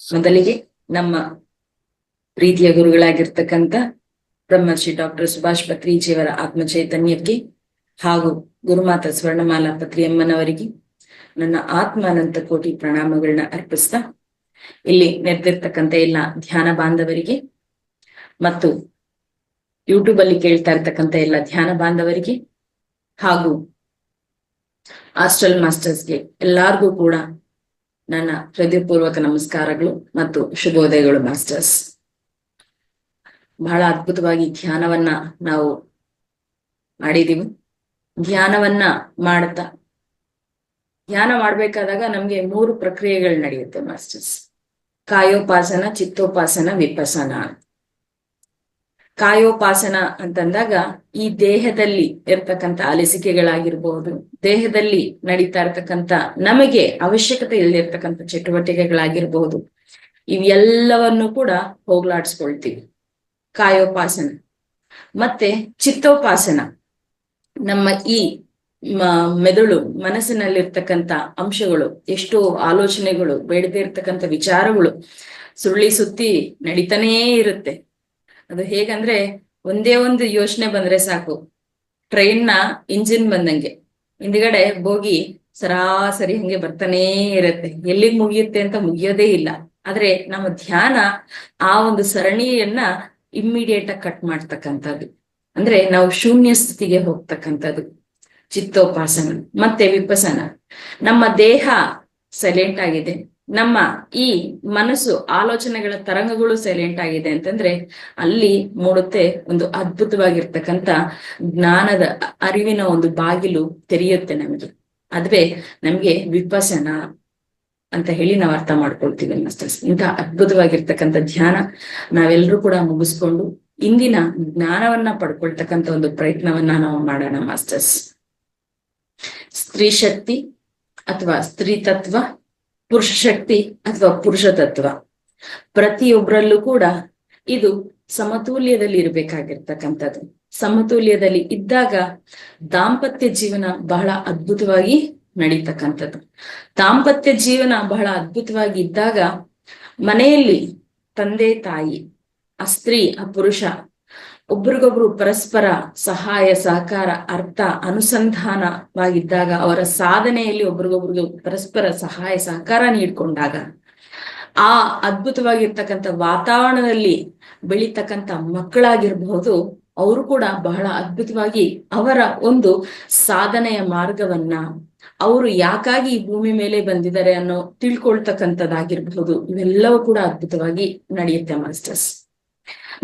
ಮೊದಲಿಗೆ ನಮ್ಮ ಪ್ರೀತಿಯ ಗುರುಗಳಾಗಿರ್ತಕ್ಕಂಥ ಬ್ರಹ್ಮರ್ಷಿ ಡಾಕ್ಟರ್ ಸುಭಾಷ್ ಪತ್ರಿಜಿಯವರ ಆತ್ಮಚೈತನ್ಯಕ್ಕೆ ಹಾಗೂ ಗುರುಮಾತಾ ಸ್ವರ್ಣಮಾಲಾ ಪತ್ರಿಯಮ್ಮನವರಿಗೆ ನನ್ನ ಆತ್ಮ ಅನಂತ ಕೋಟಿ ಪ್ರಣಾಮಗಳನ್ನ ಅರ್ಪಿಸ್ತಾ, ಇಲ್ಲಿ ನೆರೆದಿರ್ತಕ್ಕಂಥ ಎಲ್ಲ ಧ್ಯಾನ ಬಾಂಧವರಿಗೆ ಮತ್ತು ಯೂಟ್ಯೂಬ್ ಅಲ್ಲಿ ಕೇಳ್ತಾ ಇರ್ತಕ್ಕಂಥ ಎಲ್ಲ ಧ್ಯಾನ ಬಾಂಧವರಿಗೆ ಹಾಗೂ ಹಾಸ್ಟೆಲ್ ಮಾಸ್ಟರ್ಸ್ಗೆ ಎಲ್ಲಾರ್ಗೂ ಕೂಡ ನನ್ನ ಹೃದಯಪೂರ್ವಕ ನಮಸ್ಕಾರಗಳು ಮತ್ತು ಶುಭೋದಯಗಳು ಮಾಸ್ಟರ್ಸ್. ಬಹಳ ಅದ್ಭುತವಾಗಿ ಧ್ಯಾನವನ್ನ ನಾವು ಮಾಡಿದೀವಿ. ಧ್ಯಾನ ಮಾಡ್ಬೇಕಾದಾಗ ನಮ್ಗೆ 3 ಪ್ರಕ್ರಿಯೆಗಳು ನಡೆಯುತ್ತೆ ಮಾಸ್ಟರ್ಸ್: ಕಾಯೋಪಾಸನ, ಚಿತ್ತೋಪಾಸನ, ವಿಪಸನ. ಕಾಯೋಪಾಸನ ಅಂತಂದಾಗ ಈ ದೇಹದಲ್ಲಿ ಇರ್ತಕ್ಕಂಥ ಅಲಿಸಿಕೆಗಳಾಗಿರ್ಬಹುದು, ದೇಹದಲ್ಲಿ ನಡೀತಾ ಇರ್ತಕ್ಕಂಥ ನಮಗೆ ಅವಶ್ಯಕತೆ ಇಲ್ಲದಿರ್ತಕ್ಕಂಥ ಚಟುವಟಿಕೆಗಳಾಗಿರ್ಬಹುದು, ಇವೆಲ್ಲವನ್ನು ಕೂಡ ಹೋಗ್ಲಾಡ್ಸ್ಕೊಳ್ತೀವಿ ಕಾಯೋಪಾಸನ. ಮತ್ತೆ ಚಿತ್ತೋಪಾಸನ, ನಮ್ಮ ಈ ಮೆದುಳು ಮನಸ್ಸಿನಲ್ಲಿರ್ತಕ್ಕಂಥ ಅಂಶಗಳು, ಎಷ್ಟೋ ಆಲೋಚನೆಗಳು, ಬೇಡದೇ ಇರ್ತಕ್ಕಂಥ ವಿಚಾರಗಳು ಸುಳ್ಳಿ ಸುತ್ತಿ ನಡೀತಾನೇ ಇರುತ್ತೆ. ಅದು ಹೇಗಂದ್ರೆ, ಒಂದೇ ಒಂದು ಯೋಚನೆ ಬಂದ್ರೆ ಸಾಕು, ಟ್ರೈನ್ನ ಇಂಜಿನ್ ಬಂದಂಗೆ ಹಿಂದ್ಗಡೆ ಬೋಗಿ ಸರಾಸರಿ ಹಂಗೆ ಬರ್ತಾನೇ ಇರುತ್ತೆ, ಎಲ್ಲಿಗ್ ಮುಗಿಯುತ್ತೆ ಅಂತ ಮುಗಿಯೋದೇ ಇಲ್ಲ. ಆದ್ರೆ ನಮ್ಮ ಧ್ಯಾನ ಆ ಒಂದು ಸರಣಿಯನ್ನ ಇಮ್ಮಿಡಿಯೇಟ್ ಆಗಿ ಕಟ್ ಮಾಡ್ತಕ್ಕಂಥದ್ದು, ಅಂದ್ರೆ ನಾವು ಶೂನ್ಯ ಸ್ಥಿತಿಗೆ ಹೋಗ್ತಕ್ಕಂಥದ್ದು ಚಿತ್ತೋಪಾಸನ. ಮತ್ತೆ ವಿಪಸನ, ನಮ್ಮ ದೇಹ ಸೈಲೆಂಟ್ ಆಗಿದೆ, ನಮ್ಮ ಈ ಮನಸ್ಸು ಆಲೋಚನೆಗಳ ತರಂಗಗಳು ಸೈಲೆಂಟ್ ಆಗಿದೆ ಅಂತಂದ್ರೆ ಅಲ್ಲಿ ಮೂಡುತ್ತೆ ಒಂದು ಅದ್ಭುತವಾಗಿರ್ತಕ್ಕಂಥ ಜ್ಞಾನದ ಅರಿವಿನ ಒಂದು ಬಾಗಿಲು ತೆರೆಯುತ್ತೆ ನಮಗೆ. ಅದುವೇ ನಮ್ಗೆ ವಿಪಸನ ಅಂತ ಹೇಳಿ ನಾವು ಅರ್ಥ ಮಾಡ್ಕೊಳ್ತೀವಿ ಮಾಸ್ಟರ್ಸ್. ಇಂತಹ ಅದ್ಭುತವಾಗಿರ್ತಕ್ಕಂಥ ಧ್ಯಾನ ನಾವೆಲ್ಲರೂ ಕೂಡ ಮುಗಿಸ್ಕೊಂಡು ಇಂದಿನ ಜ್ಞಾನವನ್ನ ಪಡ್ಕೊಳ್ತಕ್ಕಂಥ ಒಂದು ಪ್ರಯತ್ನವನ್ನ ನಾವು ಮಾಡೋಣ ಮಾಸ್ಟರ್ಸ್. ಸ್ತ್ರೀ ಶಕ್ತಿ ಅಥವಾ ಸ್ತ್ರೀ ತತ್ವ, ಪುರುಷ ಶಕ್ತಿ ಅಥವಾ ಪುರುಷ ತತ್ವ, ಪ್ರತಿಯೊಬ್ಬರಲ್ಲೂ ಕೂಡ ಇದು ಸಮತೋಲ್ಯದಲ್ಲಿ ಇರಬೇಕಾಗಿರ್ತಕ್ಕಂಥದ್ದು. ಸಮತೋಲ್ಯದಲ್ಲಿ ಇದ್ದಾಗ ದಾಂಪತ್ಯ ಜೀವನ ಬಹಳ ಅದ್ಭುತವಾಗಿ ನಡೀತಕ್ಕಂಥದ್ದು. ದಾಂಪತ್ಯ ಜೀವನ ಬಹಳ ಅದ್ಭುತವಾಗಿ ಇದ್ದಾಗ ಮನೆಯಲ್ಲಿ ತಂದೆ ತಾಯಿ, ಆ ಸ್ತ್ರೀ ಆ ಪುರುಷ ಒಬ್ರಿಗೊಬ್ರು ಪರಸ್ಪರ ಸಹಾಯ ಸಹಕಾರ ಅರ್ಥ ಅನುಸಂಧಾನವಾಗಿದ್ದಾಗ, ಅವರ ಸಾಧನೆಯಲ್ಲಿ ಒಬ್ರಿಗೊಬ್ರಿಗೆ ಪರಸ್ಪರ ಸಹಾಯ ಸಹಕಾರ ನೀಡ್ಕೊಂಡಾಗ ಆ ಅದ್ಭುತವಾಗಿರ್ತಕ್ಕಂಥ ವಾತಾವರಣದಲ್ಲಿ ಬೆಳೀತಕ್ಕಂಥ ಮಕ್ಕಳಾಗಿರ್ಬಹುದು, ಅವರು ಕೂಡ ಬಹಳ ಅದ್ಭುತವಾಗಿ ಅವರ ಒಂದು ಸಾಧನೆಯ ಮಾರ್ಗವನ್ನ, ಅವರು ಯಾಕಾಗಿ ಈ ಭೂಮಿ ಮೇಲೆ ಬಂದಿದ್ದಾರೆ ಅನ್ನೋ ತಿಳ್ಕೊಳ್ತಕ್ಕಂಥದ್ದಾಗಿರ್ಬಹುದು, ಇವೆಲ್ಲವೂ ಕೂಡ ಅದ್ಭುತವಾಗಿ ನಡೆಯುತ್ತೆ ಮಾಸ್ಟರ್ಸ್.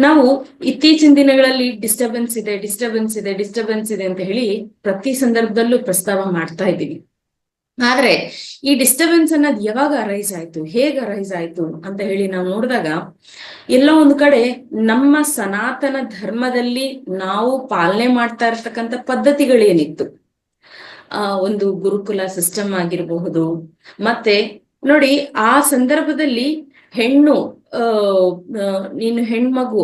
ನಾವು ಇತ್ತೀಚಿನ ದಿನಗಳಲ್ಲಿ ಡಿಸ್ಟರ್ಬೆನ್ಸ್ ಇದೆ ಅಂತ ಹೇಳಿ ಪ್ರತಿ ಸಂದರ್ಭದಲ್ಲೂ ಪ್ರಸ್ತಾವ ಮಾಡ್ತಾ ಇದ್ದೀವಿ. ಆದ್ರೆ ಈ ಡಿಸ್ಟರ್ಬೆನ್ಸ್ ಅನ್ನೋದು ಯಾವಾಗ ಅರೈಸ್ ಆಯ್ತು, ಹೇಗೆ ಅರೈಸ್ ಆಯ್ತು ಅಂತ ಹೇಳಿ ನಾವು ನೋಡಿದಾಗ, ಎಲ್ಲೋ ಒಂದು ಕಡೆ ನಮ್ಮ ಸನಾತನ ಧರ್ಮದಲ್ಲಿ ನಾವು ಪಾಲನೆ ಮಾಡ್ತಾ ಇರ್ತಕ್ಕಂಥ ಪದ್ಧತಿಗಳೇನಿತ್ತು, ಒಂದು ಗುರುಕುಲ ಸಿಸ್ಟಮ್ ಆಗಿರಬಹುದು. ಮತ್ತೆ ನೋಡಿ, ಆ ಸಂದರ್ಭದಲ್ಲಿ ಹೆಣ್ಣು ನೀನು ಹೆಣ್ಮಗು,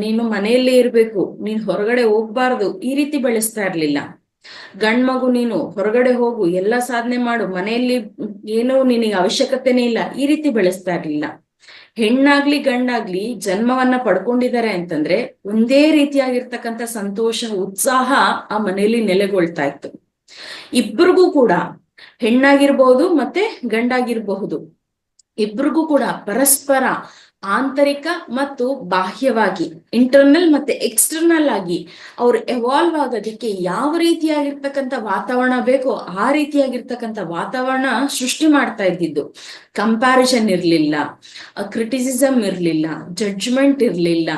ನೀನು ಮನೆಯಲ್ಲೇ ಇರ್ಬೇಕು, ನೀನ್ ಹೊರಗಡೆ ಹೋಗ್ಬಾರ್ದು, ಈ ರೀತಿ ಬೆಳೆಸ್ತಾ ಇರ್ಲಿಲ್ಲ. ಗಂಡ್ಮಗು ನೀನು ಹೊರಗಡೆ ಹೋಗು, ಎಲ್ಲ ಸಾಧನೆ ಮಾಡು, ಮನೆಯಲ್ಲಿ ಏನೋ ನಿನಗೆ ಅವಶ್ಯಕತೆನೇ ಇಲ್ಲ, ಈ ರೀತಿ ಬೆಳೆಸ್ತಾ ಇರ್ಲಿಲ್ಲ. ಹೆಣ್ಣಾಗ್ಲಿ ಗಂಡಾಗ್ಲಿ ಜನ್ಮವನ್ನ ಪಡ್ಕೊಂಡಿದ್ದಾರೆ ಅಂತಂದ್ರೆ ಒಂದೇ ರೀತಿಯಾಗಿರ್ತಕ್ಕಂಥ ಸಂತೋಷ ಉತ್ಸಾಹ ಆ ಮನೆಯಲ್ಲಿ ನೆಲೆಗೊಳ್ತಾ ಇತ್ತು. ಇಬ್ರಿಗೂ ಕೂಡ, ಹೆಣ್ಣಾಗಿರ್ಬಹುದು ಮತ್ತೆ ಗಂಡಾಗಿರ್ಬಹುದು, ಇಬ್ರಿಗೂ ಕೂಡ ಪರಸ್ಪರ ಆಂತರಿಕ ಮತ್ತು ಬಾಹ್ಯವಾಗಿ, ಇಂಟರ್ನಲ್ ಮತ್ತೆ ಎಕ್ಸ್ಟರ್ನಲ್ ಆಗಿ ಅವ್ರು ಎವಾಲ್ವ್ ಆಗೋದಕ್ಕೆ ಯಾವ ರೀತಿಯಾಗಿರ್ತಕ್ಕಂಥ ವಾತಾವರಣ ಬೇಕೋ ಆ ರೀತಿಯಾಗಿರ್ತಕ್ಕಂಥ ವಾತಾವರಣ ಸೃಷ್ಟಿ ಮಾಡ್ತಾ ಇದ್ದಿದ್ದು. ಕಂಪ್ಯಾರಿಸನ್ ಇರ್ಲಿಲ್ಲ, ಕ್ರಿಟಿಸಿಸಮ್ ಇರ್ಲಿಲ್ಲ, ಜಡ್ಜ್ಮೆಂಟ್ ಇರ್ಲಿಲ್ಲ.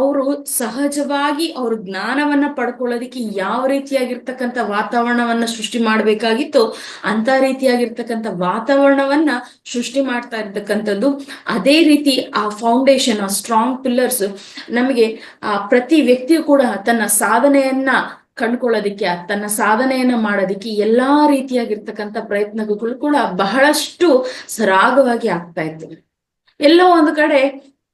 ಅವರು ಸಹಜವಾಗಿ ಅವ್ರ ಜ್ಞಾನವನ್ನ ಪಡ್ಕೊಳ್ಳೋದಿಕ್ಕೆ ಯಾವ ರೀತಿಯಾಗಿರ್ತಕ್ಕಂಥ ವಾತಾವರಣವನ್ನ ಸೃಷ್ಟಿ ಮಾಡ್ಬೇಕಾಗಿತ್ತು ಅಂತ ರೀತಿಯಾಗಿರ್ತಕ್ಕಂಥ ವಾತಾವರಣವನ್ನ ಸೃಷ್ಟಿ ಮಾಡ್ತಾ ಇರ್ತಕ್ಕಂಥದ್ದು. ಅದೇ ರೀತಿ ಆ ಫೌಂಡೇಶನ್, ಆ ಸ್ಟ್ರಾಂಗ್ ಪಿಲ್ಲರ್ಸ್ ನಮಗೆ ಪ್ರತಿ ವ್ಯಕ್ತಿಯು ಕೂಡ ತನ್ನ ಸಾಧನೆಯನ್ನ ಕಂಡ್ಕೊಳ್ಳೋದಿಕ್ಕೆ, ತನ್ನ ಸಾಧನೆಯನ್ನ ಮಾಡೋದಿಕ್ಕೆ ಎಲ್ಲಾ ರೀತಿಯಾಗಿರ್ತಕ್ಕಂಥ ಪ್ರಯತ್ನಗಳು ಕೂಡ ಬಹಳಷ್ಟು ಸರಾಗವಾಗಿ ಆಗ್ತಾ ಇತ್ತು. ಎಲ್ಲೋ ಒಂದು ಕಡೆ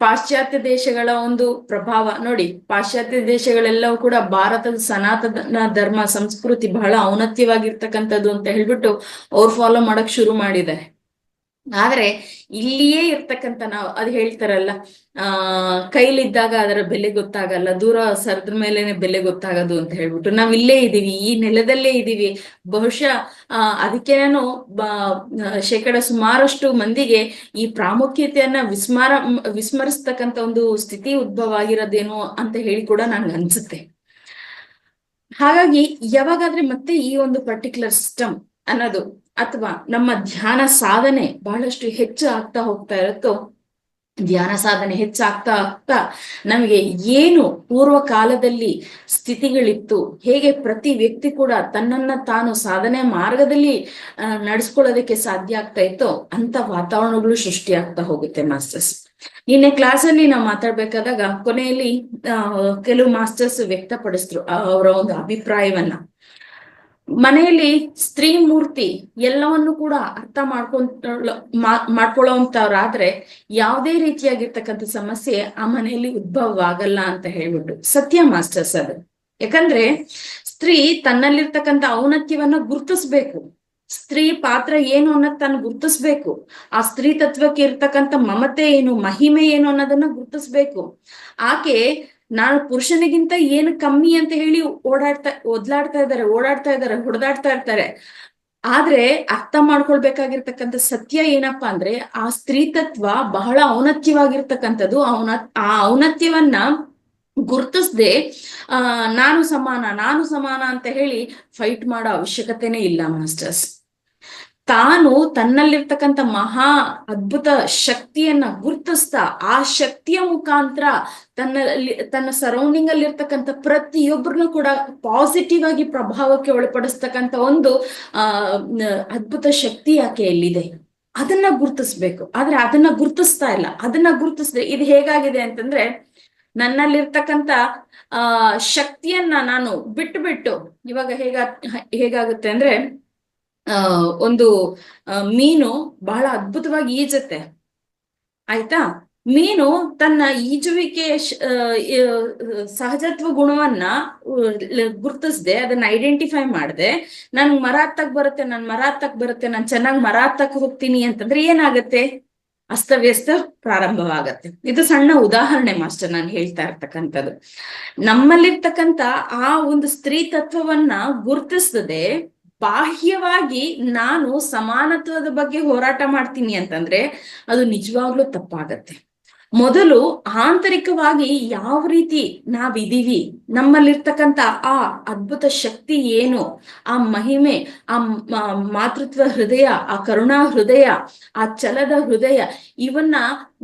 ಪಾಶ್ಚಾತ್ಯ ದೇಶಗಳ ಒಂದು ಪ್ರಭಾವ ನೋಡಿ, ಪಾಶ್ಚಾತ್ಯ ದೇಶಗಳೆಲ್ಲವೂ ಕೂಡ ಭಾರತದ ಸನಾತನ ಧರ್ಮ ಸಂಸ್ಕೃತಿ ಬಹಳ ಔನ್ನತ್ಯವಾಗಿರ್ತಕ್ಕಂಥದ್ದು ಅಂತ ಹೇಳ್ಬಿಟ್ಟು ಅವ್ರು ಫಾಲೋ ಮಾಡಕ್ ಶುರು ಮಾಡಿದ್ದಾರೆ. ಆದ್ರೆ ಇಲ್ಲಿಯೇ ಇರ್ತಕ್ಕಂಥ ನಾವು ಅದು ಹೇಳ್ತಾರಲ್ಲ, ಕೈಲಿದ್ದಾಗ ಅದರ ಬೆಲೆ ಗೊತ್ತಾಗಲ್ಲ, ದೂರ ಸರದ ಮೇಲೆನೆ ಬೆಲೆ ಗೊತ್ತಾಗೋದು ಅಂತ ಹೇಳ್ಬಿಟ್ಟು, ನಾವ್ ಇಲ್ಲೇ ಇದೀವಿ, ಈ ನೆಲದಲ್ಲೇ ಇದೀವಿ. ಬಹುಶಃ ಅದಕ್ಕೆ ನಾನು ಸುಮಾರಷ್ಟು ಮಂದಿಗೆ ಈ ಪ್ರಾಮುಖ್ಯತೆಯನ್ನ ವಿಸ್ಮರಿಸ್ತಕ್ಕಂಥ ಒಂದು ಸ್ಥಿತಿ ಉದ್ಭವ ಆಗಿರೋದೇನೋ ಅಂತ ಹೇಳಿ ಕೂಡ ನನ್ಗೆ ಅನ್ಸುತ್ತೆ. ಹಾಗಾಗಿ ಯಾವಾಗಾದ್ರೆ ಮತ್ತೆ ಈ ಒಂದು ಪರ್ಟಿಕ್ಯುಲರ್ ಸಿಸ್ಟಮ್ ಅನ್ನೋದು ಅಥವಾ ನಮ್ಮ ಧ್ಯಾನ ಸಾಧನೆ ಬಹಳಷ್ಟು ಹೆಚ್ಚು ಆಗ್ತಾ ಹೋಗ್ತಾ ಇರುತ್ತೋ, ಧ್ಯಾನ ಸಾಧನೆ ಹೆಚ್ಚಾಗ್ತಾ ಆಗ್ತಾ ನಮಗೆ ಏನು ಪೂರ್ವ ಕಾಲದಲ್ಲಿ ಸ್ಥಿತಿಗಳಿತ್ತು, ಹೇಗೆ ಪ್ರತಿ ವ್ಯಕ್ತಿ ಕೂಡ ತನ್ನನ್ನ ತಾನು ಸಾಧನೆ ಮಾರ್ಗದಲ್ಲಿ ನಡೆಸ್ಕೊಳ್ಳೋದಕ್ಕೆ ಸಾಧ್ಯ ಆಗ್ತಾ ಇತ್ತೋ ಅಂತ ವಾತಾವರಣಗಳು ಸೃಷ್ಟಿಯಾಗ್ತಾ ಹೋಗುತ್ತೆ ಮಾಸ್ಟರ್ಸ್. ನಿನ್ನೆ ಕ್ಲಾಸಲ್ಲಿ ನಾವು ಮಾತಾಡ್ಬೇಕಾದಾಗ ಕೊನೆಯಲ್ಲಿ ಕೆಲವು ಮಾಸ್ಟರ್ಸ್ ವ್ಯಕ್ತಪಡಿಸಿದ್ರು ಅವರ ಒಂದು ಅಭಿಪ್ರಾಯವನ್ನ. ಮನೆಯಲ್ಲಿ ಸ್ತ್ರೀ ಮೂರ್ತಿ ಎಲ್ಲವನ್ನು ಕೂಡ ಅರ್ಥ ಮಾಡ್ಕೊಳ್ಳೋಂತವ್ರಾದ್ರೆ ಯಾವುದೇ ರೀತಿಯಾಗಿರ್ತಕ್ಕಂಥ ಸಮಸ್ಯೆ ಆ ಮನೆಯಲ್ಲಿ ಉದ್ಭವ ಆಗಲ್ಲ ಅಂತ ಹೇಳ್ಬಿಟ್ಟು ಸತ್ಯ ಮಾಸ್ಟರ್ಸ್ ಅದು. ಯಾಕಂದ್ರೆ ಸ್ತ್ರೀ ತನ್ನಲ್ಲಿರ್ತಕ್ಕಂಥ ಔನ್ನತ್ಯವನ್ನ ಗುರುತಿಸ್ಬೇಕು, ಸ್ತ್ರೀ ಪಾತ್ರ ಏನು ಅನ್ನೋದ್ ತಾನು ಗುರುತಿಸ್ಬೇಕು, ಆ ಸ್ತ್ರೀ ತತ್ವಕ್ಕೆ ಇರ್ತಕ್ಕಂಥ ಮಮತೆ ಏನು, ಮಹಿಮೆ ಏನು ಅನ್ನೋದನ್ನ ಗುರುತಿಸ್ಬೇಕು. ಆಕೆ ನಾನು ಪುರುಷನಿಗಿಂತ ಏನು ಕಮ್ಮಿ ಅಂತ ಹೇಳಿ ಓಡಾಡ್ತಾ ಇದ್ದಾರೆ, ಹೊಡೆದಾಡ್ತಾ ಇರ್ತಾರೆ. ಆದ್ರೆ ಅರ್ಥ ಮಾಡ್ಕೊಳ್ಬೇಕಾಗಿರ್ತಕ್ಕಂಥ ಸತ್ಯ ಏನಪ್ಪಾ ಅಂದ್ರೆ ಆ ಸ್ತ್ರೀ ತತ್ವ ಬಹಳ ಔನ್ನತ್ಯವಾಗಿರ್ತಕ್ಕಂಥದ್ದು. ಆ ಔನ್ನತ್ಯವನ್ನ ಗುರ್ತಿಸ್ದೆ ನಾನು ಸಮಾನ ಅಂತ ಹೇಳಿ ಫೈಟ್ ಮಾಡೋ ಅವಶ್ಯಕತೆನೇ ಇಲ್ಲ ಮಾಸ್ಟರ್ಸ್. ತಾನು ತನ್ನಲ್ಲಿರ್ತಕ್ಕಂಥ ಮಹಾ ಅದ್ಭುತ ಶಕ್ತಿಯನ್ನ ಗುರ್ತಿಸ್ತಾ ಆ ಶಕ್ತಿಯ ಮುಖಾಂತರ ತನ್ನ ಸರೌಂಡಿಂಗ್ ಅಲ್ಲಿ ಇರ್ತಕ್ಕಂಥ ಪ್ರತಿಯೊಬ್ಬರನ್ನು ಕೂಡ ಪಾಸಿಟಿವ್ ಆಗಿ ಪ್ರಭಾವಕ್ಕೆ ಒಳಪಡಿಸ್ತಕ್ಕಂಥ ಒಂದು ಅದ್ಭುತ ಶಕ್ತಿ ಆಕೆಯಲ್ಲಿದೆ. ಅದನ್ನ ಗುರ್ತಿಸ್ಬೇಕು. ಆದ್ರೆ ಅದನ್ನ ಗುರ್ತಿಸ್ತಾ ಇಲ್ಲ. ಅದನ್ನ ಗುರ್ತಿಸ್ದೆ ಇದು ಹೇಗಾಗಿದೆ ಅಂತಂದ್ರೆ, ನನ್ನಲ್ಲಿರ್ತಕ್ಕಂಥ ಶಕ್ತಿಯನ್ನ ನಾನು ಬಿಟ್ಟು ಇವಾಗ ಹೇಗಾಗುತ್ತೆ ಅಂದ್ರೆ, ಒಂದು ಮೀನು ಬಹಳ ಅದ್ಭುತವಾಗಿ ಈಜುತ್ತೆ, ಆಯ್ತಾ. ಮೀನು ತನ್ನ ಈಜುವಿಕೆ ಸಹಜತ್ವ ಗುಣವನ್ನ ಗುರ್ತಿಸ್ದೆ, ಅದನ್ನ ಐಡೆಂಟಿಫೈ ಮಾಡದೆ ನನ್ ಮರ ಹತ್ತಕ್ ಬರುತ್ತೆ, ನಾನು ಚೆನ್ನಾಗಿ ಮರ ಹತ್ತಕ್ ಹೋಗ್ತೀನಿ ಅಂತಂದ್ರೆ ಏನಾಗತ್ತೆ? ಅಸ್ತವ್ಯಸ್ತ ಪ್ರಾರಂಭವಾಗತ್ತೆ. ಇದು ಸಣ್ಣ ಉದಾಹರಣೆ ಮಾಸ್ಟರ್ ನಾನು ಹೇಳ್ತಾ ಇರ್ತಕ್ಕಂಥದ್ದು. ನಮ್ಮಲ್ಲಿರ್ತಕ್ಕಂಥ ಆ ಒಂದು ಸ್ತ್ರೀ ತತ್ವವನ್ನ ಗುರ್ತಿಸದೆ ಬಾಹ್ಯವಾಗಿ ನಾನು ಸಮಾನತ್ವದ ಬಗ್ಗೆ ಹೋರಾಟ ಮಾಡ್ತೀನಿ ಅಂತಂದ್ರೆ ಅದು ನಿಜವಾಗ್ಲೂ ತಪ್ಪಾಗತ್ತೆ. ಮೊದಲು ಆಂತರಿಕವಾಗಿ ಯಾವ ರೀತಿ ನಾವಿದೀವಿ, ನಮ್ಮಲ್ಲಿರ್ತಕ್ಕಂಥ ಆ ಅದ್ಭುತ ಶಕ್ತಿ ಏನು, ಆ ಮಹಿಮೆ, ಆ ಮಾತೃತ್ವ ಹೃದಯ, ಆ ಕರುಣಾ ಹೃದಯ, ಆ ಛಲದ ಹೃದಯ, ಇವನ್ನ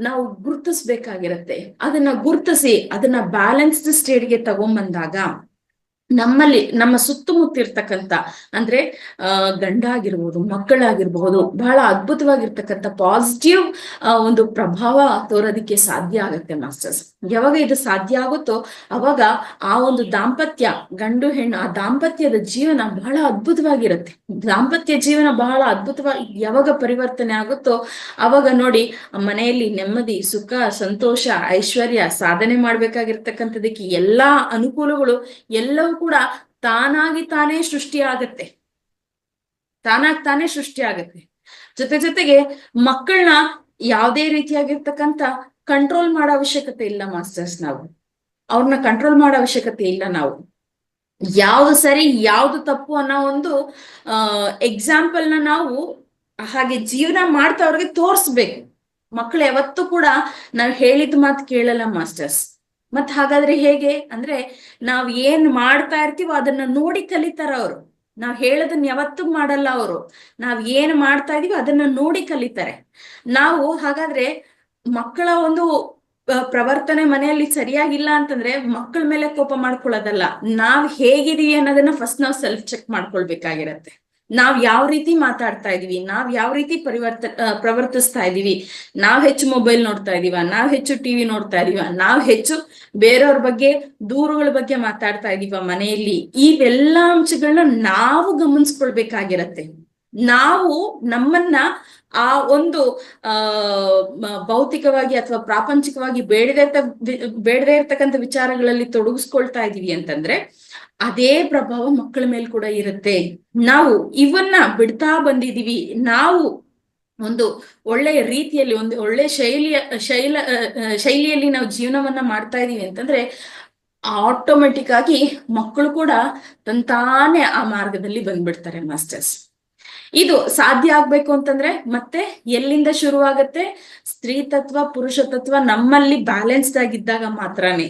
ನಾವು ಗುರ್ತಿಸ್ಬೇಕಾಗಿರತ್ತೆ. ಅದನ್ನ ಗುರ್ತಿಸಿ ಅದನ್ನ ಬ್ಯಾಲೆನ್ಸ್ಡ್ ಸ್ಟೇಟ್ಗೆ ತಗೊಂಬಂದಾಗ ನಮ್ಮಲ್ಲಿ ನಮ್ಮ ಸುತ್ತಮುತ್ತ ಇರ್ತಕ್ಕಂಥ ಅಂದ್ರೆ ಗಂಡ ಆಗಿರ್ಬೋದು, ಮಕ್ಕಳಾಗಿರ್ಬಹುದು, ಬಹಳ ಅದ್ಭುತವಾಗಿರ್ತಕ್ಕಂಥ ಪಾಸಿಟಿವ್ ಒಂದು ಪ್ರಭಾವ ತೋರೋದಕ್ಕೆ ಸಾಧ್ಯ ಆಗತ್ತೆ ಮಾಸ್ಟರ್ಸ್. ಯಾವಾಗ ಇದು ಸಾಧ್ಯ ಆಗುತ್ತೋ ಅವಾಗ ಆ ಒಂದು ದಾಂಪತ್ಯ, ಗಂಡು ಹೆಣ್ಣು, ಆ ದಾಂಪತ್ಯದ ಜೀವನ ಬಹಳ ಅದ್ಭುತವಾಗಿರುತ್ತೆ. ದಾಂಪತ್ಯ ಜೀವನ ಬಹಳ ಅದ್ಭುತವಾಗಿ ಯಾವಾಗ ಪರಿವರ್ತನೆ ಆಗುತ್ತೋ ಅವಾಗ ನೋಡಿ ಮನೆಯಲ್ಲಿ ನೆಮ್ಮದಿ, ಸುಖ, ಸಂತೋಷ, ಐಶ್ವರ್ಯ, ಸಾಧನೆ ಮಾಡ್ಬೇಕಾಗಿರ್ತಕ್ಕಂಥದಕ್ಕೆ ಎಲ್ಲಾ ಅನುಕೂಲಗಳು ಎಲ್ಲವೂ ಕೂಡ ತಾನೇ ಸೃಷ್ಟಿ ಆಗತ್ತೆ. ಜೊತೆಗೆ ಮಕ್ಕಳನ್ನ ಯಾವುದೇ ರೀತಿಯಾಗಿರ್ತಕ್ಕಂಥ ಕಂಟ್ರೋಲ್ ಮಾಡೋ ಅವಶ್ಯಕತೆ ಇಲ್ಲ ಮಾಸ್ಟರ್ಸ್. ನಾವು ಅವ್ರನ್ನ ಕಂಟ್ರೋಲ್ ಮಾಡೋ ಅವಶ್ಯಕತೆ ಇಲ್ಲ. ನಾವು ಯಾವ್ದು ಸರಿ ಯಾವ್ದು ತಪ್ಪು ಅನ್ನೋ ಒಂದು ಎಕ್ಸಾಂಪಲ್ನ ನಾವು ಹಾಗೆ ಜೀವನ ಮಾಡ್ತಾ ಅವ್ರಿಗೆ ತೋರ್ಸ್ಬೇಕು. ಮಕ್ಕಳು ಯಾವತ್ತೂ ಕೂಡ ನಾವ್ ಹೇಳಿದ ಮಾತು ಕೇಳಲ್ಲ ಮಾಸ್ಟರ್ಸ್. ಮತ್ ಹಾಗಾದ್ರೆ ಹೇಗೆ ಅಂದ್ರೆ, ನಾವ್ ಏನ್ ಮಾಡ್ತಾ ಇರ್ತೀವೋ ಅದನ್ನ ನೋಡಿ ಕಲಿತಾರ ಅವರು. ನಾವ್ ಹೇಳೋದನ್ನ ಯಾವತ್ತೂ ಮಾಡಲ್ಲ ಅವರು. ನಾವ್ ಏನ್ ಮಾಡ್ತಾ ಇದೀವೋ ಅದನ್ನ ನೋಡಿ ಕಲಿತಾರೆ. ನಾವು ಹಾಗಾದ್ರೆ ಮಕ್ಕಳ ಒಂದು ಪ್ರವರ್ತನೆ ಮನೆಯಲ್ಲಿ ಸರಿಯಾಗಿಲ್ಲ ಅಂತಂದ್ರೆ ಮಕ್ಕಳ ಮೇಲೆ ಕೋಪ ಮಾಡ್ಕೊಳ್ಳೋದಲ್ಲ, ನಾವ್ ಹೇಗಿದೀವಿ ಅನ್ನೋದನ್ನ ಫಸ್ಟ್ ನಾವು ಸೆಲ್ಫ್ ಚೆಕ್ ಮಾಡ್ಕೊಳ್ಬೇಕಾಗಿರತ್ತೆ. ನಾವ್ ಯಾವ ರೀತಿ ಮಾತಾಡ್ತಾ ಇದೀವಿ, ನಾವ್ ಯಾವ ರೀತಿ ಪ್ರವರ್ತಿಸ್ತಾ ಇದೀವಿ, ನಾವ್ ಹೆಚ್ಚು ಮೊಬೈಲ್ ನೋಡ್ತಾ ಇದೀವ, ನಾವ್ ಹೆಚ್ಚು ಟಿವಿ ನೋಡ್ತಾ ಇದೀವ, ನಾವ್ ಹೆಚ್ಚು ಬೇರೆಯವ್ರ ಬಗ್ಗೆ ದೂರುಗಳ ಬಗ್ಗೆ ಮಾತಾಡ್ತಾ ಇದೀವ ಮನೆಯಲ್ಲಿ. ಇವೆಲ್ಲಾ ಅಂಶಗಳನ್ನ ನಾವು ಗಮನಿಸ್ಕೊಳ್ಬೇಕಾಗಿರತ್ತೆ. ನಾವು ನಮ್ಮನ್ನ ಆ ಒಂದು ಭೌತಿಕವಾಗಿ ಅಥವಾ ಪ್ರಾಪಂಚಿಕವಾಗಿ ಬೇಡದೇ ಇರ್ತಕ್ಕಂಥ ವಿಚಾರಗಳಲ್ಲಿ ತೊಡಗಿಸ್ಕೊಳ್ತಾ ಇದೀವಿ ಅಂತಂದ್ರೆ ಅದೇ ಪ್ರಭಾವ ಮಕ್ಕಳ ಮೇಲೆ ಕೂಡ ಇರುತ್ತೆ. ನಾವು ಇವನ್ನ ಬಿಡ್ತಾ ಬಂದಿದೀವಿ. ನಾವು ಒಂದು ಒಳ್ಳೆಯ ರೀತಿಯಲ್ಲಿ, ಒಂದು ಒಳ್ಳೆ ಶೈಲಿಯಲ್ಲಿ ನಾವು ಜೀವನವನ್ನ ಮಾಡ್ತಾ ಇದೀವಿ ಅಂತಂದ್ರೆ ಆಟೋಮೆಟಿಕ್ ಆಗಿ ಮಕ್ಕಳು ಕೂಡ ತಂತಾನೆ ಆ ಮಾರ್ಗದಲ್ಲಿ ಬಂದ್ಬಿಡ್ತಾರೆ ಮಾಸ್ಟರ್ಸ್. ಇದು ಸಾಧ್ಯ ಆಗ್ಬೇಕು ಅಂತಂದ್ರೆ ಮತ್ತೆ ಎಲ್ಲಿಂದ ಶುರುವಾಗತ್ತೆ? ಸ್ತ್ರೀ ತತ್ವ ಪುರುಷ ತತ್ವ ನಮ್ಮಲ್ಲಿ ಬ್ಯಾಲೆನ್ಸ್ಡ್ ಆಗಿದ್ದಾಗ ಮಾತ್ರನೇ.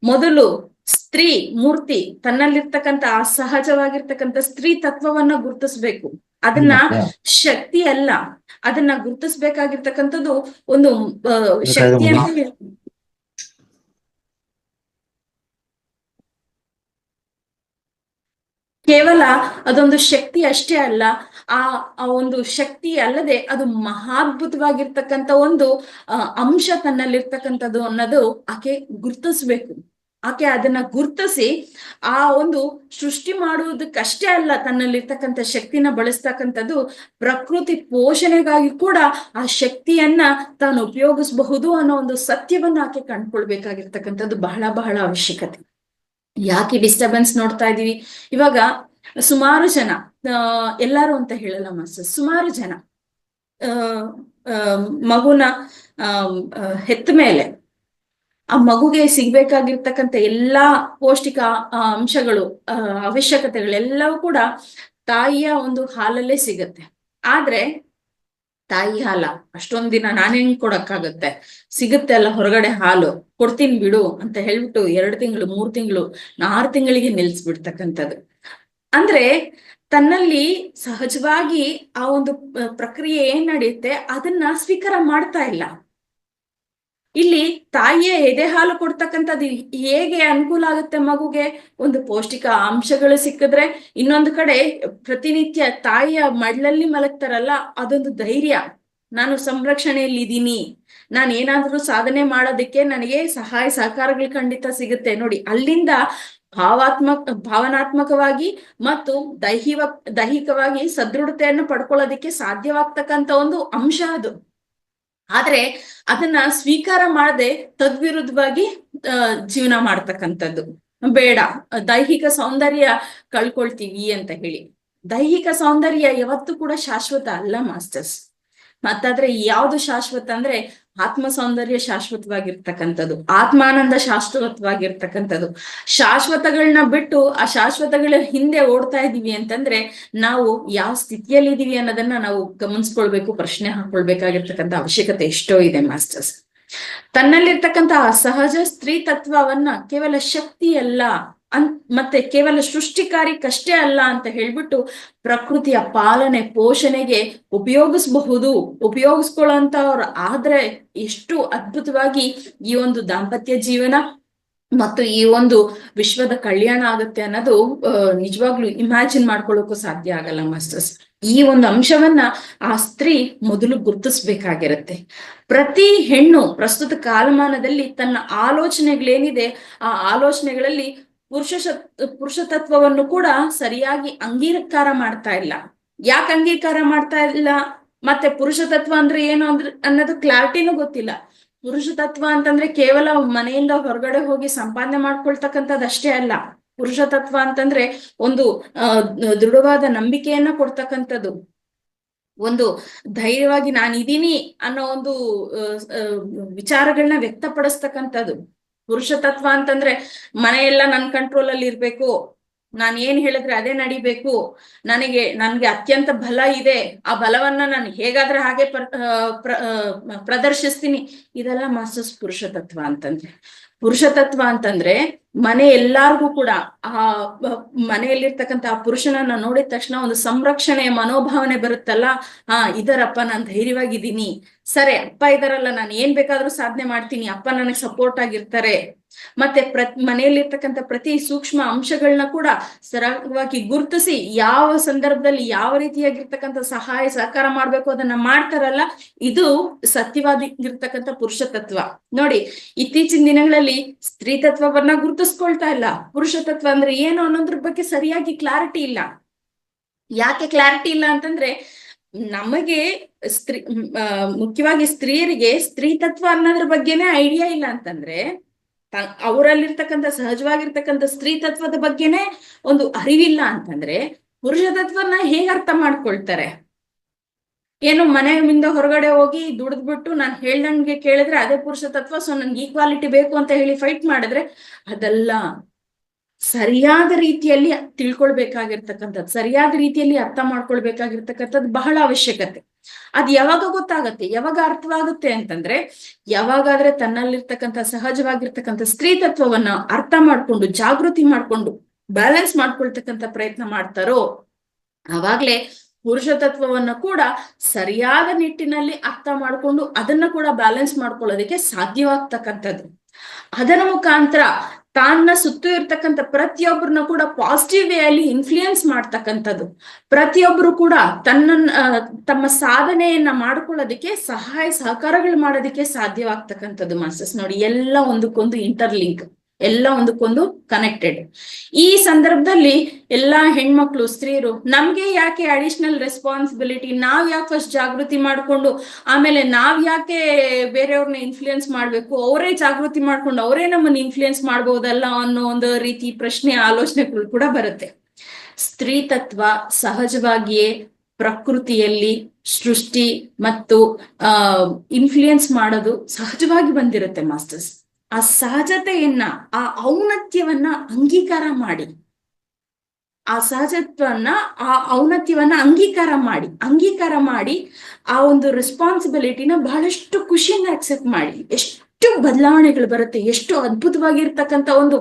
ಮೊದಲು ಸ್ತ್ರೀ ಮೂರ್ತಿ ತನ್ನಲ್ಲಿರ್ತಕ್ಕಂಥ ಆ ಸಹಜವಾಗಿರ್ತಕ್ಕಂಥ ಸ್ತ್ರೀ ತತ್ವವನ್ನ ಗುರುತಿಸ್ಬೇಕು. ಅದನ್ನ ಶಕ್ತಿ ಅಲ್ಲ, ಅದನ್ನ ಗುರುತಿಸ್ಬೇಕಾಗಿರ್ತಕ್ಕಂಥದ್ದು ಒಂದು ಶಕ್ತಿ ಅಂತ ಕೇವಲ ಅದೊಂದು ಶಕ್ತಿ ಅಷ್ಟೇ ಅಲ್ಲ, ಆ ಒಂದು ಶಕ್ತಿ ಅಲ್ಲದೆ ಅದು ಮಹಾದ್ಭುತವಾಗಿರ್ತಕ್ಕಂಥ ಒಂದು ಅಂಶ ತನ್ನಲ್ಲಿರ್ತಕ್ಕಂಥದ್ದು ಅನ್ನೋದು ಆಕೆ ಗುರ್ತಿಸ್ಬೇಕು. ಆಕೆ ಅದನ್ನ ಗುರ್ತಿಸಿ ಆ ಒಂದು ಸೃಷ್ಟಿ ಮಾಡುವುದಕ್ಕಷ್ಟೇ ಅಲ್ಲ ತನ್ನಲ್ಲಿರ್ತಕ್ಕಂಥ ಶಕ್ತಿನ ಬಳಸ್ತಕ್ಕಂಥದ್ದು, ಪ್ರಕೃತಿ ಪೋಷಣೆಗಾಗಿ ಕೂಡ ಆ ಶಕ್ತಿಯನ್ನ ತಾನು ಉಪಯೋಗಿಸಬಹುದು ಅನ್ನೋ ಒಂದು ಸತ್ಯವನ್ನ ಆಕೆ ಕಂಡ್ಕೊಳ್ಬೇಕಾಗಿರ್ತಕ್ಕಂಥದ್ದು ಬಹಳ ಬಹಳ ಅವಶ್ಯಕತೆ. ಯಾಕೆ ಡಿಸ್ಟರ್ಬೆನ್ಸ್ ನೋಡ್ತಾ ಇದೀವಿ ಇವಾಗ? ಸುಮಾರು ಜನ, ಎಲ್ಲಾರು ಅಂತ ಹೇಳಲ್ಲ ಮಾಸ್ಟರ್, ಸುಮಾರು ಜನ ಮಗುನ ಹೆತ್ತ ಮೇಲೆ ಆ ಮಗುಗೆ ಸಿಗ್ಬೇಕಾಗಿರ್ತಕ್ಕಂಥ ಎಲ್ಲಾ ಪೌಷ್ಟಿಕ ಅಂಶಗಳು, ಅವಶ್ಯಕತೆಗಳೆಲ್ಲವೂ ಕೂಡ ತಾಯಿಯ ಒಂದು ಹಾಲಲ್ಲೇ ಸಿಗತ್ತೆ. ಆದ್ರೆ ತಾಯಿ ಹಾಲ ಅಷ್ಟೊಂದ್ ದಿನ ನಾನೇನ್ ಕೊಡಕ್ಕಾಗತ್ತೆ? ಸಿಗುತ್ತೆ ಅಲ್ಲ ಹೊರಗಡೆ ಹಾಲು, ಕೊಡ್ತೀನಿ ಬಿಡು ಅಂತ ಹೇಳ್ಬಿಟ್ಟು 2 ತಿಂಗಳು 3 ತಿಂಗಳು 6 ತಿಂಗಳಿಗೆ ನಿಲ್ಸ್ಬಿಡ್ತಕ್ಕಂಥದ್ದು. ಅಂದ್ರೆ ತನ್ನಲ್ಲಿ ಸಹಜವಾಗಿ ಆ ಒಂದು ಪ್ರಕ್ರಿಯೆ ಏನ್ ನಡೆಯುತ್ತೆ ಅದನ್ನ ಸ್ವೀಕಾರ ಮಾಡ್ತಾ ಇಲ್ಲ. ಇಲ್ಲಿ ತಾಯಿಯ ಎದೆ ಹಾಲು ಕೊಡ್ತಕ್ಕಂಥದ್ದು ಹೇಗೆ ಅನುಕೂಲ ಆಗುತ್ತೆ ಮಗುಗೆ? ಒಂದು ಪೌಷ್ಟಿಕ ಅಂಶಗಳು ಸಿಕ್ಕಿದ್ರೆ, ಇನ್ನೊಂದು ಕಡೆ ಪ್ರತಿನಿತ್ಯ ತಾಯಿಯ ಮಡ್ಲಲ್ಲಿ ಮಲಗ್ತಾರಲ್ಲ, ಅದೊಂದು ಧೈರ್ಯ, ನಾನು ಸಂರಕ್ಷಣೆಯಲ್ಲಿ ಇದ್ದೀನಿ, ನಾನು ಏನಾದ್ರೂ ಸಾಧನೆ ಮಾಡೋದಕ್ಕೆ ನನಗೆ ಸಹಾಯ ಸಹಕಾರಗಳು ಖಂಡಿತ ಸಿಗುತ್ತೆ ನೋಡಿ. ಅಲ್ಲಿಂದ ಭಾವನಾತ್ಮಕವಾಗಿ ಮತ್ತು ದೈಹಿಕವಾಗಿ ಸದೃಢತೆಯನ್ನು ಪಡ್ಕೊಳ್ಳೋದಿಕ್ಕೆ ಸಾಧ್ಯವಾಗ್ತಕ್ಕಂಥ ಒಂದು ಅಂಶ ಅದು. ಆದ್ರೆ ಅದನ್ನ ಸ್ವೀಕಾರ ಮಾಡದೆ ತದ್ವಿರುದ್ಧವಾಗಿ ಜೀವನ ಮಾಡ್ತಕ್ಕಂಥದ್ದು. ಬೇಡ, ದೈಹಿಕ ಸೌಂದರ್ಯ ಕಳ್ಕೊಳ್ತೀವಿ ಅಂತ ಹೇಳಿ. ದೈಹಿಕ ಸೌಂದರ್ಯ ಯಾವತ್ತೂ ಕೂಡ ಶಾಶ್ವತ ಅಲ್ಲ ಮಾಸ್ಟರ್ಸ್. ಮತ್ತಾದ್ರೆ ಯಾವ್ದು ಶಾಶ್ವತ ಅಂದ್ರೆ ಆತ್ಮ ಸೌಂದರ್ಯ ಶಾಶ್ವತವಾಗಿರ್ತಕ್ಕಂಥದ್ದು, ಆತ್ಮಾನಂದ ಶಾಶ್ವತವಾಗಿರ್ತಕ್ಕಂಥದ್ದು. ಶಾಶ್ವತಗಳನ್ನ ಬಿಟ್ಟು ಆ ಶಾಶ್ವತಗಳ ಹಿಂದೆ ಓಡ್ತಾ ಇದೀವಿ ಅಂತಂದ್ರೆ ನಾವು ಯಾವ ಸ್ಥಿತಿಯಲ್ಲಿ ಇದೀವಿ ಅನ್ನೋದನ್ನ ನಾವು ಗಮನಿಸ್ಕೊಳ್ಬೇಕು, ಪ್ರಶ್ನೆ ಹಾಕೊಳ್ಬೇಕಾಗಿರ್ತಕ್ಕಂಥ ಅವಶ್ಯಕತೆ ಎಷ್ಟೋ ಇದೆ ಮಾಸ್ಟರ್ಸ್. ತನ್ನಲ್ಲಿರ್ತಕ್ಕಂಥ ಸಹಜ ಸ್ತ್ರೀ ತತ್ವವನ್ನ ಕೇವಲ ಶಕ್ತಿ ಅಲ್ಲ ಮತ್ತೆ ಕೇವಲ ಸೃಷ್ಟಿಕಾರಿಕಷ್ಟೇ ಅಲ್ಲ ಅಂತ ಹೇಳ್ಬಿಟ್ಟು ಪ್ರಕೃತಿಯ ಪಾಲನೆ ಪೋಷಣೆಗೆ ಉಪಯೋಗಿಸ್ಕೊಳ್ಳೋಂಥವ್ರು ಆದ್ರೆ ಎಷ್ಟು ಅದ್ಭುತವಾಗಿ ಈ ಒಂದು ದಾಂಪತ್ಯ ಜೀವನ ಮತ್ತು ಈ ಒಂದು ವಿಶ್ವದ ಕಲ್ಯಾಣ ಆಗುತ್ತೆ ಅನ್ನೋದು ನಿಜವಾಗ್ಲೂ ಇಮ್ಯಾಜಿನ್ ಮಾಡ್ಕೊಳ್ಳೋಕ್ಕೂ ಸಾಧ್ಯ ಆಗಲ್ಲ ಮಾಸ್ಟರ್ಸ್. ಈ ಒಂದು ಅಂಶವನ್ನ ಆ ಸ್ತ್ರೀ ಮೊದಲು ಗುರುತಿಸ್ಬೇಕಾಗಿರುತ್ತೆ. ಪ್ರತಿ ಹೆಣ್ಣು ಪ್ರಸ್ತುತ ಕಾಲಮಾನದಲ್ಲಿ ತನ್ನ ಆಲೋಚನೆಗಳೇನಿದೆ ಆ ಆಲೋಚನೆಗಳಲ್ಲಿ ಪುರುಷ ತತ್ವವನ್ನು ಕೂಡ ಸರಿಯಾಗಿ ಅಂಗೀಕಾರ ಮಾಡ್ತಾ ಇಲ್ಲ. ಯಾಕೆ ಅಂಗೀಕಾರ ಮಾಡ್ತಾ ಇಲ್ಲ? ಮತ್ತೆ ಪುರುಷ ತತ್ವ ಅಂದ್ರೆ ಏನು ಅನ್ನೋದು ಕ್ಲಾರಿಟಿನೂ ಗೊತ್ತಿಲ್ಲ. ಪುರುಷ ತತ್ವ ಅಂತಂದ್ರೆ ಕೇವಲ ಮನೆಯಿಂದ ಹೊರಗಡೆ ಹೋಗಿ ಸಂಪಾದನೆ ಮಾಡ್ಕೊಳ್ತಕ್ಕಂಥದ್ದಷ್ಟೇ ಅಲ್ಲ. ಪುರುಷ ತತ್ವ ಅಂತಂದ್ರೆ ಒಂದು ದೃಢವಾದ ನಂಬಿಕೆಯನ್ನ ಕೊಡ್ತಕ್ಕಂಥದ್ದು, ಒಂದು ಧೈರ್ಯವಾಗಿ ನಾನಿದ್ದೀನಿ ಅನ್ನೋ ಒಂದು ವಿಚಾರಗಳನ್ನ ವ್ಯಕ್ತಪಡಿಸ್ತಕ್ಕಂಥದ್ದು. ಪುರುಷ ತತ್ವ ಅಂತಂದ್ರೆ ಮನೆಯೆಲ್ಲ ನನ್ನ ಕಂಟ್ರೋಲ್ ಅಲ್ಲಿ ಇರ್ಬೇಕು, ನಾನು ಏನ್ ಹೇಳಿದ್ರೆ ಅದೇ ನಡಿಬೇಕು, ನನ್ಗೆ ಅತ್ಯಂತ ಬಲ ಇದೆ, ಆ ಬಲವನ್ನ ನಾನು ಹೇಗಾದ್ರೆ ಹಾಗೆ ಪ್ರದರ್ಶಿಸ್ತೀನಿ. ಇದೆಲ್ಲ ಮಾಸ್ಟರ್ಸ್ ಪುರುಷ ತತ್ವ ಅಂತಂದ್ರೆ. ಪುರುಷ ತತ್ವ ಅಂತಂದ್ರೆ ಮನೆ ಎಲ್ಲಾರ್ಗೂ ಕೂಡ ಆ ಮನೆಯಲ್ಲಿರ್ತಕ್ಕಂಥ ಆ ಪುರುಷನನ್ನ ನೋಡಿದ ತಕ್ಷಣ ಒಂದು ಸಂರಕ್ಷಣೆಯ ಮನೋಭಾವನೆ ಬರುತ್ತಲ್ಲ. ಇದರಪ್ಪ ನಾನು ಧೈರ್ಯವಾಗಿದ್ದೀನಿ, ಸರಿ ಅಪ್ಪ ಇದಾರಲ್ಲ, ನಾನು ಏನ್ ಬೇಕಾದ್ರೂ ಸಾಧನೆ ಮಾಡ್ತೀನಿ, ಅಪ್ಪ ನನಗೆ ಸಪೋರ್ಟ್ ಆಗಿರ್ತಾರೆ. ಮತ್ತೆ ಮನೆಯಲ್ಲಿರ್ತಕ್ಕಂಥ ಪ್ರತಿ ಸೂಕ್ಷ್ಮ ಅಂಶಗಳನ್ನ ಕೂಡ ಸರಳವಾಗಿ ಗುರುತಿಸಿ ಯಾವ ಸಂದರ್ಭದಲ್ಲಿ ಯಾವ ರೀತಿಯಾಗಿರ್ತಕ್ಕಂಥ ಸಹಾಯ ಸಹಕಾರ ಮಾಡ್ಬೇಕು ಅದನ್ನ ಮಾಡ್ತಾರಲ್ಲ, ಇದು ಸತ್ಯವಾಗಿರ್ತಕ್ಕಂಥ ಪುರುಷ ತತ್ವ. ನೋಡಿ, ಇತ್ತೀಚಿನ ದಿನಗಳಲ್ಲಿ ಸ್ತ್ರೀ ತತ್ವವನ್ನ ಗುರುತಿಸ್ಕೊಳ್ತಾ ಇಲ್ಲ. ಪುರುಷ ತತ್ವ ಅಂದ್ರೆ ಏನು ಅನ್ನೋದ್ರ ಬಗ್ಗೆ ಸರಿಯಾಗಿ ಕ್ಲಾರಿಟಿ ಇಲ್ಲ. ಯಾಕೆ ಕ್ಲಾರಿಟಿ ಇಲ್ಲ ಅಂತಂದ್ರೆ ನಮಗೆ ಮುಖ್ಯವಾಗಿ ಸ್ತ್ರೀಯರಿಗೆ ಸ್ತ್ರೀ ತತ್ವ ಅನ್ನೋದ್ರ ಬಗ್ಗೆನೇ ಐಡಿಯಾ ಇಲ್ಲ ಅಂತಂದ್ರೆ ಅವರಲ್ಲಿರ್ತಕ್ಕಂಥ ಸಹಜವಾಗಿರ್ತಕ್ಕಂಥ ಸ್ತ್ರೀ ತತ್ವದ ಬಗ್ಗೆನೇ ಒಂದು ಅರಿವಿಲ್ಲ ಅಂತಂದ್ರೆ ಪುರುಷ ತತ್ವನ ಹೇಗೆ ಅರ್ಥ ಮಾಡ್ಕೊಳ್ತಾರೆ? ಏನು ಮನೆಯಿಂದ ಹೊರಗಡೆ ಹೋಗಿ ದುಡಿದ್ಬಿಟ್ಟು ನಾನು ಹೇಳ್ದಂಗೆ ಕೇಳಿದ್ರೆ ಅದೇ ಪುರುಷ ತತ್ವ, ಸೊ ನನ್ಗೆ ಈಕ್ವಾಲಿಟಿ ಬೇಕು ಅಂತ ಹೇಳಿ ಫೈಟ್ ಮಾಡಿದ್ರೆ ಅದೆಲ್ಲ ಸರಿಯಾದ ರೀತಿಯಲ್ಲಿ ತಿಳ್ಕೊಳ್ಬೇಕಾಗಿರ್ತಕ್ಕಂಥದ್ದು, ಸರಿಯಾದ ರೀತಿಯಲ್ಲಿ ಅರ್ಥ ಮಾಡ್ಕೊಳ್ಬೇಕಾಗಿರ್ತಕ್ಕಂಥದ್ದು ಬಹಳ ಅವಶ್ಯಕತೆ. ಅದ್ ಯಾವಾಗ ಗೊತ್ತಾಗತ್ತೆ, ಯಾವಾಗ ಅರ್ಥವಾಗುತ್ತೆ ಅಂತಂದ್ರೆ, ಯಾವಾಗಾದ್ರೆ ತನ್ನಲ್ಲಿರ್ತಕ್ಕಂಥ ಸಹಜವಾಗಿರ್ತಕ್ಕಂಥ ಸ್ತ್ರೀ ತತ್ವವನ್ನ ಅರ್ಥ ಮಾಡ್ಕೊಂಡು ಜಾಗೃತಿ ಮಾಡ್ಕೊಂಡು ಬ್ಯಾಲೆನ್ಸ್ ಮಾಡ್ಕೊಳ್ತಕ್ಕಂಥ ಪ್ರಯತ್ನ ಮಾಡ್ತಾರೋ ಅವಾಗ್ಲೇ ಪುರುಷ ತತ್ವವನ್ನ ಕೂಡ ಸರಿಯಾದ ನಿಟ್ಟಿನಲ್ಲಿ ಅರ್ಥ ಮಾಡ್ಕೊಂಡು ಅದನ್ನ ಕೂಡ ಬ್ಯಾಲೆನ್ಸ್ ಮಾಡ್ಕೊಳ್ಳೋದಕ್ಕೆ ಸಾಧ್ಯವಾಗ್ತಕ್ಕಂಥದ್ದು. ಅದರ ಮುಖಾಂತರ ತನ್ನ ಸುತ್ತ ಇರ್ತಕ್ಕಂಥ ಪ್ರತಿಯೊಬ್ಬರನ್ನ ಕೂಡ ಪಾಸಿಟಿವ್ ವೇ ಅಲ್ಲಿ ಇನ್ಫ್ಲೂಯೆನ್ಸ್ ಮಾಡ್ತಕ್ಕಂಥದ್ದು, ಪ್ರತಿಯೊಬ್ಬರು ಕೂಡ ತಮ್ಮ ಸಾಧನೆಯನ್ನ ಮಾಡ್ಕೊಳ್ಳೋದಕ್ಕೆ ಸಹಾಯ ಸಹಕಾರಗಳು ಮಾಡೋದಕ್ಕೆ ಸಾಧ್ಯವಾಗ್ತಕ್ಕಂಥದ್ದು ಮಾಸ್ಟರ್ಸ್. ನೋಡಿ, ಎಲ್ಲ ಒಂದಕ್ಕೊಂದು ಇಂಟರ್ಲಿಂಕ್, ಎಲ್ಲ ಒಂದಕ್ಕೊಂದು ಕನೆಕ್ಟೆಡ್. ಈ ಸಂದರ್ಭದಲ್ಲಿ ಎಲ್ಲಾ ಹೆಣ್ಮಕ್ಳು ಸ್ತ್ರೀಯರು ನಮ್ಗೆ ಯಾಕೆ ಅಡಿಷನಲ್ ರೆಸ್ಪಾನ್ಸಿಬಿಲಿಟಿ, ನಾವ್ ಯಾಕೆ ಫಸ್ಟ್ ಜಾಗೃತಿ ಮಾಡ್ಕೊಂಡು ಆಮೇಲೆ ನಾವ್ ಯಾಕೆ ಬೇರೆಯವ್ರನ್ನ ಇನ್ಫ್ಲೂಯೆನ್ಸ್ ಮಾಡ್ಬೇಕು, ಅವರೇ ಜಾಗೃತಿ ಮಾಡ್ಕೊಂಡು ಅವರೇ ನಮ್ಮನ್ನ ಇನ್ಫ್ಲೂಯೆನ್ಸ್ ಮಾಡ್ಬೋದಲ್ಲ ಅನ್ನೋ ಒಂದು ರೀತಿ ಪ್ರಶ್ನೆ ಆಲೋಚನೆಗಳು ಕೂಡ ಬರುತ್ತೆ. ಸ್ತ್ರೀ ತತ್ವ ಸಹಜವಾಗಿಯೇ ಪ್ರಕೃತಿಯಲ್ಲಿ ಸೃಷ್ಟಿ ಮತ್ತು ಇನ್ಫ್ಲೂಯೆನ್ಸ್ ಮಾಡೋದು ಸಹಜವಾಗಿ ಬಂದಿರುತ್ತೆ ಮಾಸ್ಟರ್ಸ್. ಆ ಸಹಜತೆಯನ್ನ, ಆ ಔನ್ನತ್ಯವನ್ನ ಅಂಗೀಕಾರ ಮಾಡಿ, ಆ ಸಹಜತ್ವನ್ನ, ಆ ಔನ್ನತ್ಯವನ್ನ ಅಂಗೀಕಾರ ಮಾಡಿ ಆ ಒಂದು ರೆಸ್ಪಾನ್ಸಿಬಿಲಿಟಿನ ಬಹಳಷ್ಟು ಖುಷಿಯಿಂದ ಅಕ್ಸೆಪ್ಟ್ ಮಾಡಿ. ಎಷ್ಟು ಬದಲಾವಣೆಗಳು ಬರುತ್ತೆ, ಎಷ್ಟು ಅದ್ಭುತವಾಗಿರ್ತಕ್ಕಂಥ ಒಂದು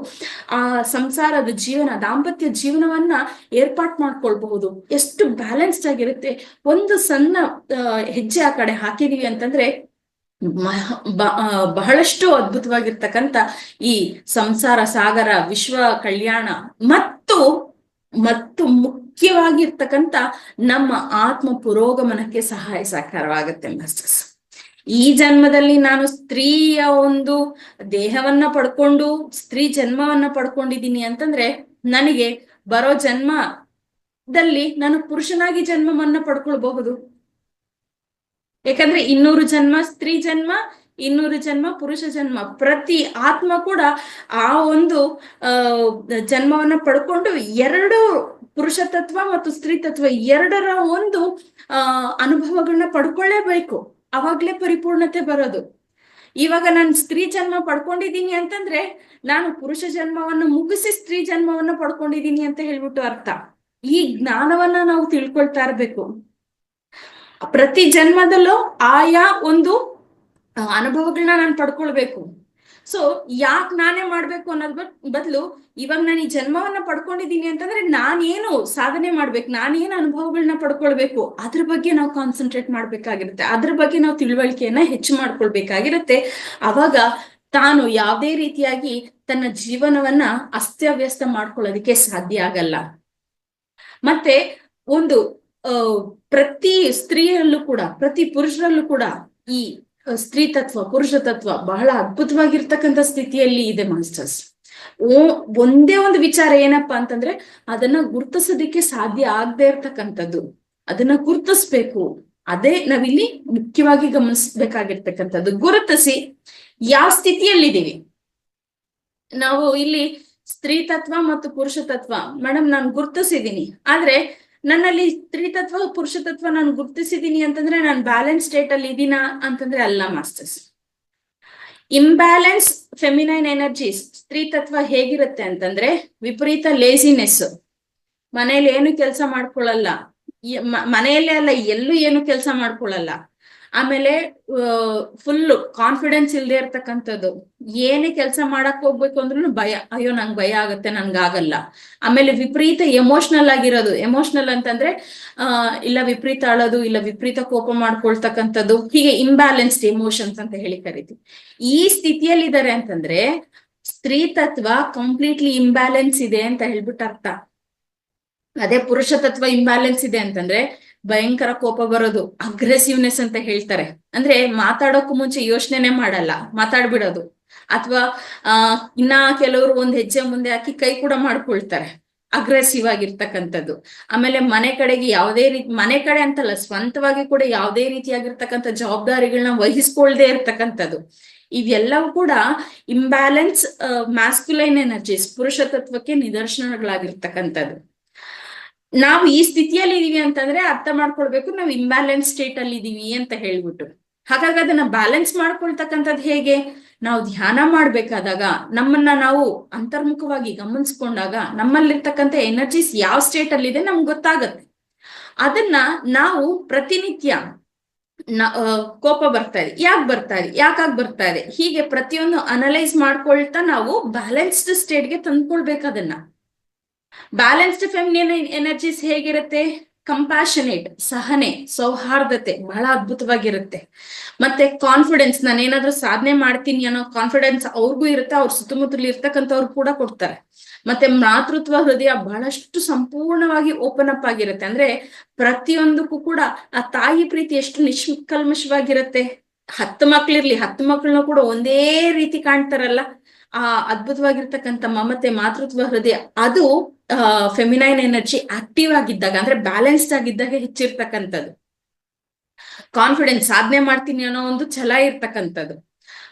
ಆ ಸಂಸಾರದ ಜೀವನ, ದಾಂಪತ್ಯ ಜೀವನವನ್ನ ಏರ್ಪಾಟ್ ಮಾಡ್ಕೊಳ್ಬಹುದು, ಎಷ್ಟು ಬ್ಯಾಲೆನ್ಸ್ಡ್ ಆಗಿರುತ್ತೆ. ಒಂದು ಸಣ್ಣ ಹೆಜ್ಜೆ ಆ ಕಡೆ ಹಾಕಿದೀವಿ ಅಂತಂದ್ರೆ ಬಹಳಷ್ಟು ಅದ್ಭುತವಾಗಿರ್ತಕ್ಕಂಥ ಈ ಸಂಸಾರ ಸಾಗರ, ವಿಶ್ವ ಕಲ್ಯಾಣ ಮತ್ತು ಮುಖ್ಯವಾಗಿರ್ತಕ್ಕಂಥ ನಮ್ಮ ಆತ್ಮ ಪುರೋಗಮನಕ್ಕೆ ಸಹಾಯ ಸಹಕಾರವಾಗುತ್ತೆ ಮಾಸ್ಟರ್ಸ್. ಈ ಜನ್ಮದಲ್ಲಿ ನಾನು ಸ್ತ್ರೀಯ ಒಂದು ದೇಹವನ್ನ ಪಡ್ಕೊಂಡು ಸ್ತ್ರೀ ಜನ್ಮವನ್ನ ಪಡ್ಕೊಂಡಿದ್ದೀನಿ ಅಂತಂದ್ರೆ, ನನಗೆ ಬರೋ ಜನ್ಮದಲ್ಲಿ ನಾನು ಪುರುಷನಾಗಿ ಜನ್ಮವನ್ನ ಪಡ್ಕೊಳ್ಬಹುದು. ಯಾಕಂದ್ರೆ 200 ಜನ್ಮ ಸ್ತ್ರೀ ಜನ್ಮ, 200 ಜನ್ಮ ಪುರುಷ ಜನ್ಮ. ಪ್ರತಿ ಆತ್ಮ ಕೂಡ ಆ ಒಂದು ಜನ್ಮವನ್ನ ಪಡ್ಕೊಂಡು ಎರಡು ಪುರುಷ ತತ್ವ ಮತ್ತು ಸ್ತ್ರೀ ತತ್ವ ಎರಡರ ಒಂದು ಅನುಭವಗಳನ್ನ ಪಡ್ಕೊಳ್ಳೇಬೇಕು, ಅವಾಗ್ಲೇ ಪರಿಪೂರ್ಣತೆ ಬರೋದು. ಇವಾಗ ನಾನು ಸ್ತ್ರೀ ಜನ್ಮ ಪಡ್ಕೊಂಡಿದ್ದೀನಿ ಅಂತಂದ್ರೆ ನಾನು ಪುರುಷ ಜನ್ಮವನ್ನ ಮುಗಿಸಿ ಸ್ತ್ರೀ ಜನ್ಮವನ್ನ ಪಡ್ಕೊಂಡಿದ್ದೀನಿ ಅಂತ ಹೇಳ್ಬಿಟ್ಟು ಅರ್ಥ. ಈ ಜ್ಞಾನವನ್ನ ನಾವು ತಿಳ್ಕೊಳ್ತಾ ಇರ್ಬೇಕು. ಪ್ರತಿ ಜನ್ಮದಲ್ಲೂ ಆಯಾ ಒಂದು ಅನುಭವಗಳನ್ನ ನಾನು ಪಡ್ಕೊಳ್ಬೇಕು. ಸೊ ಯಾಕೆ ನಾನೇ ಮಾಡ್ಬೇಕು ಅನ್ನೋದ್ ಬದಲು ಇವಾಗ ನಾನು ಈ ಜನ್ಮವನ್ನ ಪಡ್ಕೊಂಡಿದ್ದೀನಿ ಅಂತಂದ್ರೆ ನಾನೇನು ಸಾಧನೆ ಮಾಡ್ಬೇಕು, ನಾನೇನು ಅನುಭವಗಳನ್ನ ಪಡ್ಕೊಳ್ಬೇಕು, ಅದ್ರ ಬಗ್ಗೆ ನಾವು ಕಾನ್ಸಂಟ್ರೇಟ್ ಮಾಡ್ಬೇಕಾಗಿರುತ್ತೆ, ಅದ್ರ ಬಗ್ಗೆ ನಾವು ತಿಳುವಳಿಕೆಯನ್ನ ಹೆಚ್ಚು ಮಾಡ್ಕೊಳ್ಬೇಕಾಗಿರುತ್ತೆ. ಅವಾಗ ತಾನು ಯಾವುದೇ ರೀತಿಯಾಗಿ ತನ್ನ ಜೀವನವನ್ನ ಅಸ್ತವ್ಯಸ್ತ ಮಾಡ್ಕೊಳ್ಳೋದಕ್ಕೆ ಸಾಧ್ಯ ಆಗಲ್ಲ. ಮತ್ತೆ ಒಂದು ಪ್ರತಿ ಸ್ತ್ರೀಯರಲ್ಲೂ ಕೂಡ, ಪ್ರತಿ ಪುರುಷರಲ್ಲೂ ಕೂಡ ಈ ಸ್ತ್ರೀ ತತ್ವ ಪುರುಷ ತತ್ವ ಬಹಳ ಅದ್ಭುತವಾಗಿರ್ತಕ್ಕಂಥ ಸ್ಥಿತಿಯಲ್ಲಿ ಇದೆ ಮಾಸ್ಟರ್ಸ್. ಒಂದೇ ಒಂದು ವಿಚಾರ ಏನಪ್ಪಾ ಅಂತಂದ್ರೆ, ಅದನ್ನ ಗುರುತಿಸೋದಿಕ್ಕೆ ಸಾಧ್ಯ ಆಗದೆ ಇರ್ತಕ್ಕಂಥದ್ದು, ಅದನ್ನ ಗುರುತಿಸ್ಬೇಕು. ಅದೇ ನಾವಿಲ್ಲಿ ಮುಖ್ಯವಾಗಿ ಗಮನಿಸ್ಬೇಕಾಗಿರ್ತಕ್ಕಂಥದ್ದು. ಗುರುತಿಸಿ ಯಾವ ಸ್ಥಿತಿಯಲ್ಲಿದ್ದೀವಿ ನಾವು. ಇಲ್ಲಿ ಸ್ತ್ರೀ ತತ್ವ ಮತ್ತು ಪುರುಷ ತತ್ವ ಮೇಡಮ್ ನಾನು ಗುರುತಿಸಿದೀನಿ, ಆದ್ರೆ ನನ್ನಲ್ಲಿ ಸ್ತ್ರೀ ತತ್ವ ಪುರುಷ ತತ್ವ ನಾನು ಗುರುತಿಸಿದೀನಿ ಅಂತಂದ್ರೆ ನಾನು ಬ್ಯಾಲೆನ್ಸ್ ಸ್ಟೇಟ್ ಅಲ್ಲಿ ಇದೀನ ಅಂತಂದ್ರೆ ಅಲ್ಲ ಮಾಸ್ಟರ್ಸ್. ಇಂಬ್ಯಾಲೆನ್ಸ್ ಫೆಮಿನೈನ್ ಎನರ್ಜೀಸ್ ಸ್ತ್ರೀ ತತ್ವ ಹೇಗಿರುತ್ತೆ ಅಂತಂದ್ರೆ ವಿಪರೀತ ಲೇಸಿನೆಸ್, ಮನೆಯಲ್ಲಿ ಏನು ಕೆಲಸ ಮಾಡ್ಕೊಳ್ಳಲ್ಲ, ಮನೆಯಲ್ಲೇ ಅಲ್ಲ ಎಲ್ಲೂ ಏನು ಕೆಲಸ ಮಾಡ್ಕೊಳ್ಳಲ್ಲ. ಆಮೇಲೆ ಫುಲ್ ಕಾನ್ಫಿಡೆನ್ಸ್ ಇಲ್ದೇ ಇರ್ತಕ್ಕಂಥದ್ದು, ಏನೇ ಕೆಲಸ ಮಾಡಕ್ ಹೋಗ್ಬೇಕು ಅಂದ್ರೂ ಭಯ, ಅಯ್ಯೋ ನಂಗೆ ಭಯ ಆಗತ್ತೆ, ನನ್ಗಾಗಲ್ಲ. ಆಮೇಲೆ ವಿಪರೀತ ಎಮೋಷನಲ್ ಆಗಿರೋದು, ಎಮೋಷನಲ್ ಅಂತಂದ್ರೆ ಇಲ್ಲ ವಿಪರೀತ ಅಳೋದು, ಇಲ್ಲ ವಿಪರೀತ ಕೋಪ ಮಾಡ್ಕೊಳ್ತಕ್ಕಂಥದ್ದು, ಹೀಗೆ ಇಂಬ್ಯಾಲೆನ್ಸ್ಡ್ ಎಮೋಷನ್ಸ್ ಅಂತ ಹೇಳಿ ಕರಿತೀವಿ. ಈ ಸ್ಥಿತಿಯಲ್ಲಿದ್ದಾರೆ ಅಂತಂದ್ರೆ ಸ್ತ್ರೀ ತತ್ವ ಕಂಪ್ಲೀಟ್ಲಿ ಇಂಬ್ಯಾಲೆನ್ಸ್ ಇದೆ ಅಂತ ಹೇಳ್ಬಿಟ್ಟು ಅರ್ಥ. ಅದೇ ಪುರುಷ ತತ್ವ ಇಂಬ್ಯಾಲೆನ್ಸ್ ಇದೆ ಅಂತಂದ್ರೆ ಭಯಂಕರ ಕೋಪ ಬರೋದು, ಅಗ್ರೆಸಿವ್ನೆಸ್ ಅಂತ ಹೇಳ್ತಾರೆ. ಅಂದ್ರೆ ಮಾತಾಡೋಕ್ಕೂ ಮುಂಚೆ ಯೋಚನೆನೆ ಮಾಡಲ್ಲ, ಮಾತಾಡ್ಬಿಡೋದು. ಅಥವಾ ಇನ್ನ ಕೆಲವರು ಒಂದ್ ಹೆಜ್ಜೆ ಮುಂದೆ ಹಾಕಿ ಕೈ ಕೂಡ ಮಾಡ್ಕೊಳ್ತಾರೆ, ಅಗ್ರೆಸಿವ್ ಆಗಿರ್ತಕ್ಕಂಥದ್ದು. ಆಮೇಲೆ ಮನೆ ಕಡೆಗೆ ಯಾವುದೇ ರೀತಿ, ಮನೆ ಕಡೆ ಅಂತಲ್ಲ ಸ್ವಂತವಾಗಿ ಕೂಡ ಯಾವುದೇ ರೀತಿಯಾಗಿರ್ತಕ್ಕಂಥ ಜವಾಬ್ದಾರಿಗಳನ್ನ ವಹಿಸ್ಕೊಳ್ದೇ ಇರ್ತಕ್ಕಂಥದ್ದು. ಇವೆಲ್ಲವೂ ಕೂಡ ಇಂಬ್ಯಾಲೆನ್ಸ್ ಮ್ಯಾಸ್ಕ್ಯುಲೈನ್ ಎನರ್ಜೀಸ್, ಪುರುಷ ತತ್ವಕ್ಕೆ ನಿದರ್ಶನಗಳಾಗಿರ್ತಕ್ಕಂಥದ್ದು. ನಾವು ಈ ಸ್ಥಿತಿಯಲ್ಲಿ ಇದೀವಿ ಅಂತಂದ್ರೆ ಅರ್ಥ ಮಾಡ್ಕೊಳ್ಬೇಕು ನಾವು ಇಂಬ್ಯಾಲೆನ್ಸ್ ಸ್ಟೇಟ್ ಅಲ್ಲಿ ಇದೀವಿ ಅಂತ ಹೇಳ್ಬಿಟ್ಟು. ಹಾಗಾಗಿ ಅದನ್ನ ಬ್ಯಾಲೆನ್ಸ್ ಮಾಡ್ಕೊಳ್ತಕ್ಕಂಥದ್ದು ಹೇಗೆ? ನಾವು ಧ್ಯಾನ ಮಾಡ್ಬೇಕಾದಾಗ ನಮ್ಮನ್ನ ನಾವು ಅಂತರ್ಮುಖವಾಗಿ ಗಮನಿಸ್ಕೊಂಡಾಗ ನಮ್ಮಲ್ಲಿರ್ತಕ್ಕಂಥ ಎನರ್ಜೀಸ್ ಯಾವ ಸ್ಟೇಟ್ ಅಲ್ಲಿ ಇದೆ ನಮ್ಗೆ ಗೊತ್ತಾಗತ್ತೆ. ಅದನ್ನ ನಾವು ಪ್ರತಿನಿತ್ಯ ಕೋಪ ಬರ್ತಾ ಇದೆ, ಯಾಕೆ ಬರ್ತಾ ಇದೆ, ಯಾಕಾಗ್ ಬರ್ತಾ ಇದೆ, ಹೀಗೆ ಪ್ರತಿಯೊಂದು ಅನಲೈಸ್ ಮಾಡ್ಕೊಳ್ತಾ ನಾವು ಬ್ಯಾಲೆನ್ಸ್ಡ್ ಸ್ಟೇಟ್ಗೆ ತಂದ್ಕೊಳ್ಬೇಕು. ಅದನ್ನ ಬ್ಯಾಲೆನ್ಸ್ಡ್ ಫೆಮಿನಿನ್ ಎನರ್ಜೀಸ್ ಹೇಗಿರುತ್ತೆ? ಕಂಪ್ಯಾಷನೇಟ್, ಸಹನೆ, ಸೌಹಾರ್ದತೆ ಬಹಳ ಅದ್ಭುತವಾಗಿರುತ್ತೆ. ಮತ್ತೆ ಕಾನ್ಫಿಡೆನ್ಸ್, ನಾನೇನಾದ್ರೂ ಸಾಧನೆ ಮಾಡ್ತೀನಿ ಅನ್ನೋ ಕಾನ್ಫಿಡೆನ್ಸ್ ಅವ್ರಿಗೂ ಇರುತ್ತೆ, ಅವ್ರ ಸುತ್ತಮುತ್ತಲು ಇರ್ತಕ್ಕಂಥವ್ರು ಕೂಡ ಕೊಡ್ತಾರೆ. ಮತ್ತೆ ಮಾತೃತ್ವ ಹೃದಯ ಬಹಳಷ್ಟು ಸಂಪೂರ್ಣವಾಗಿ ಓಪನ್ ಅಪ್ ಆಗಿರುತ್ತೆ. ಅಂದ್ರೆ ಪ್ರತಿಯೊಂದಕ್ಕೂ ಕೂಡ ಆ ತಾಯಿ ಪ್ರೀತಿ ಎಷ್ಟು ನಿಷ್ಕಲ್ಮಶವಾಗಿರುತ್ತೆ. 10 ಮಕ್ಳಿರ್ಲಿ, 10 ಮಕ್ಳನ್ನ ಕೂಡ ಒಂದೇ ರೀತಿ ಕಾಣ್ತಾರಲ್ಲ, ಆ ಅದ್ಭುತವಾಗಿರ್ತಕ್ಕಂಥ ಮಮತೆ, ಮಾತೃತ್ವ ಹೃದಯ, ಅದು ಫೆಮಿನೈನ್ ಎನರ್ಜಿ ಆಕ್ಟಿವ್ ಆಗಿದ್ದಾಗ, ಅಂದ್ರೆ ಬ್ಯಾಲೆನ್ಸ್ಡ್ ಆಗಿದ್ದಾಗ ಹೆಚ್ಚಿರ್ತಕ್ಕಂಥದ್ದು. ಕಾನ್ಫಿಡೆನ್ಸ್, ಸಾಧನೆ ಮಾಡ್ತೀನಿ ಅನ್ನೋ ಒಂದು ಛಲ ಇರ್ತಕ್ಕಂಥದ್ದು.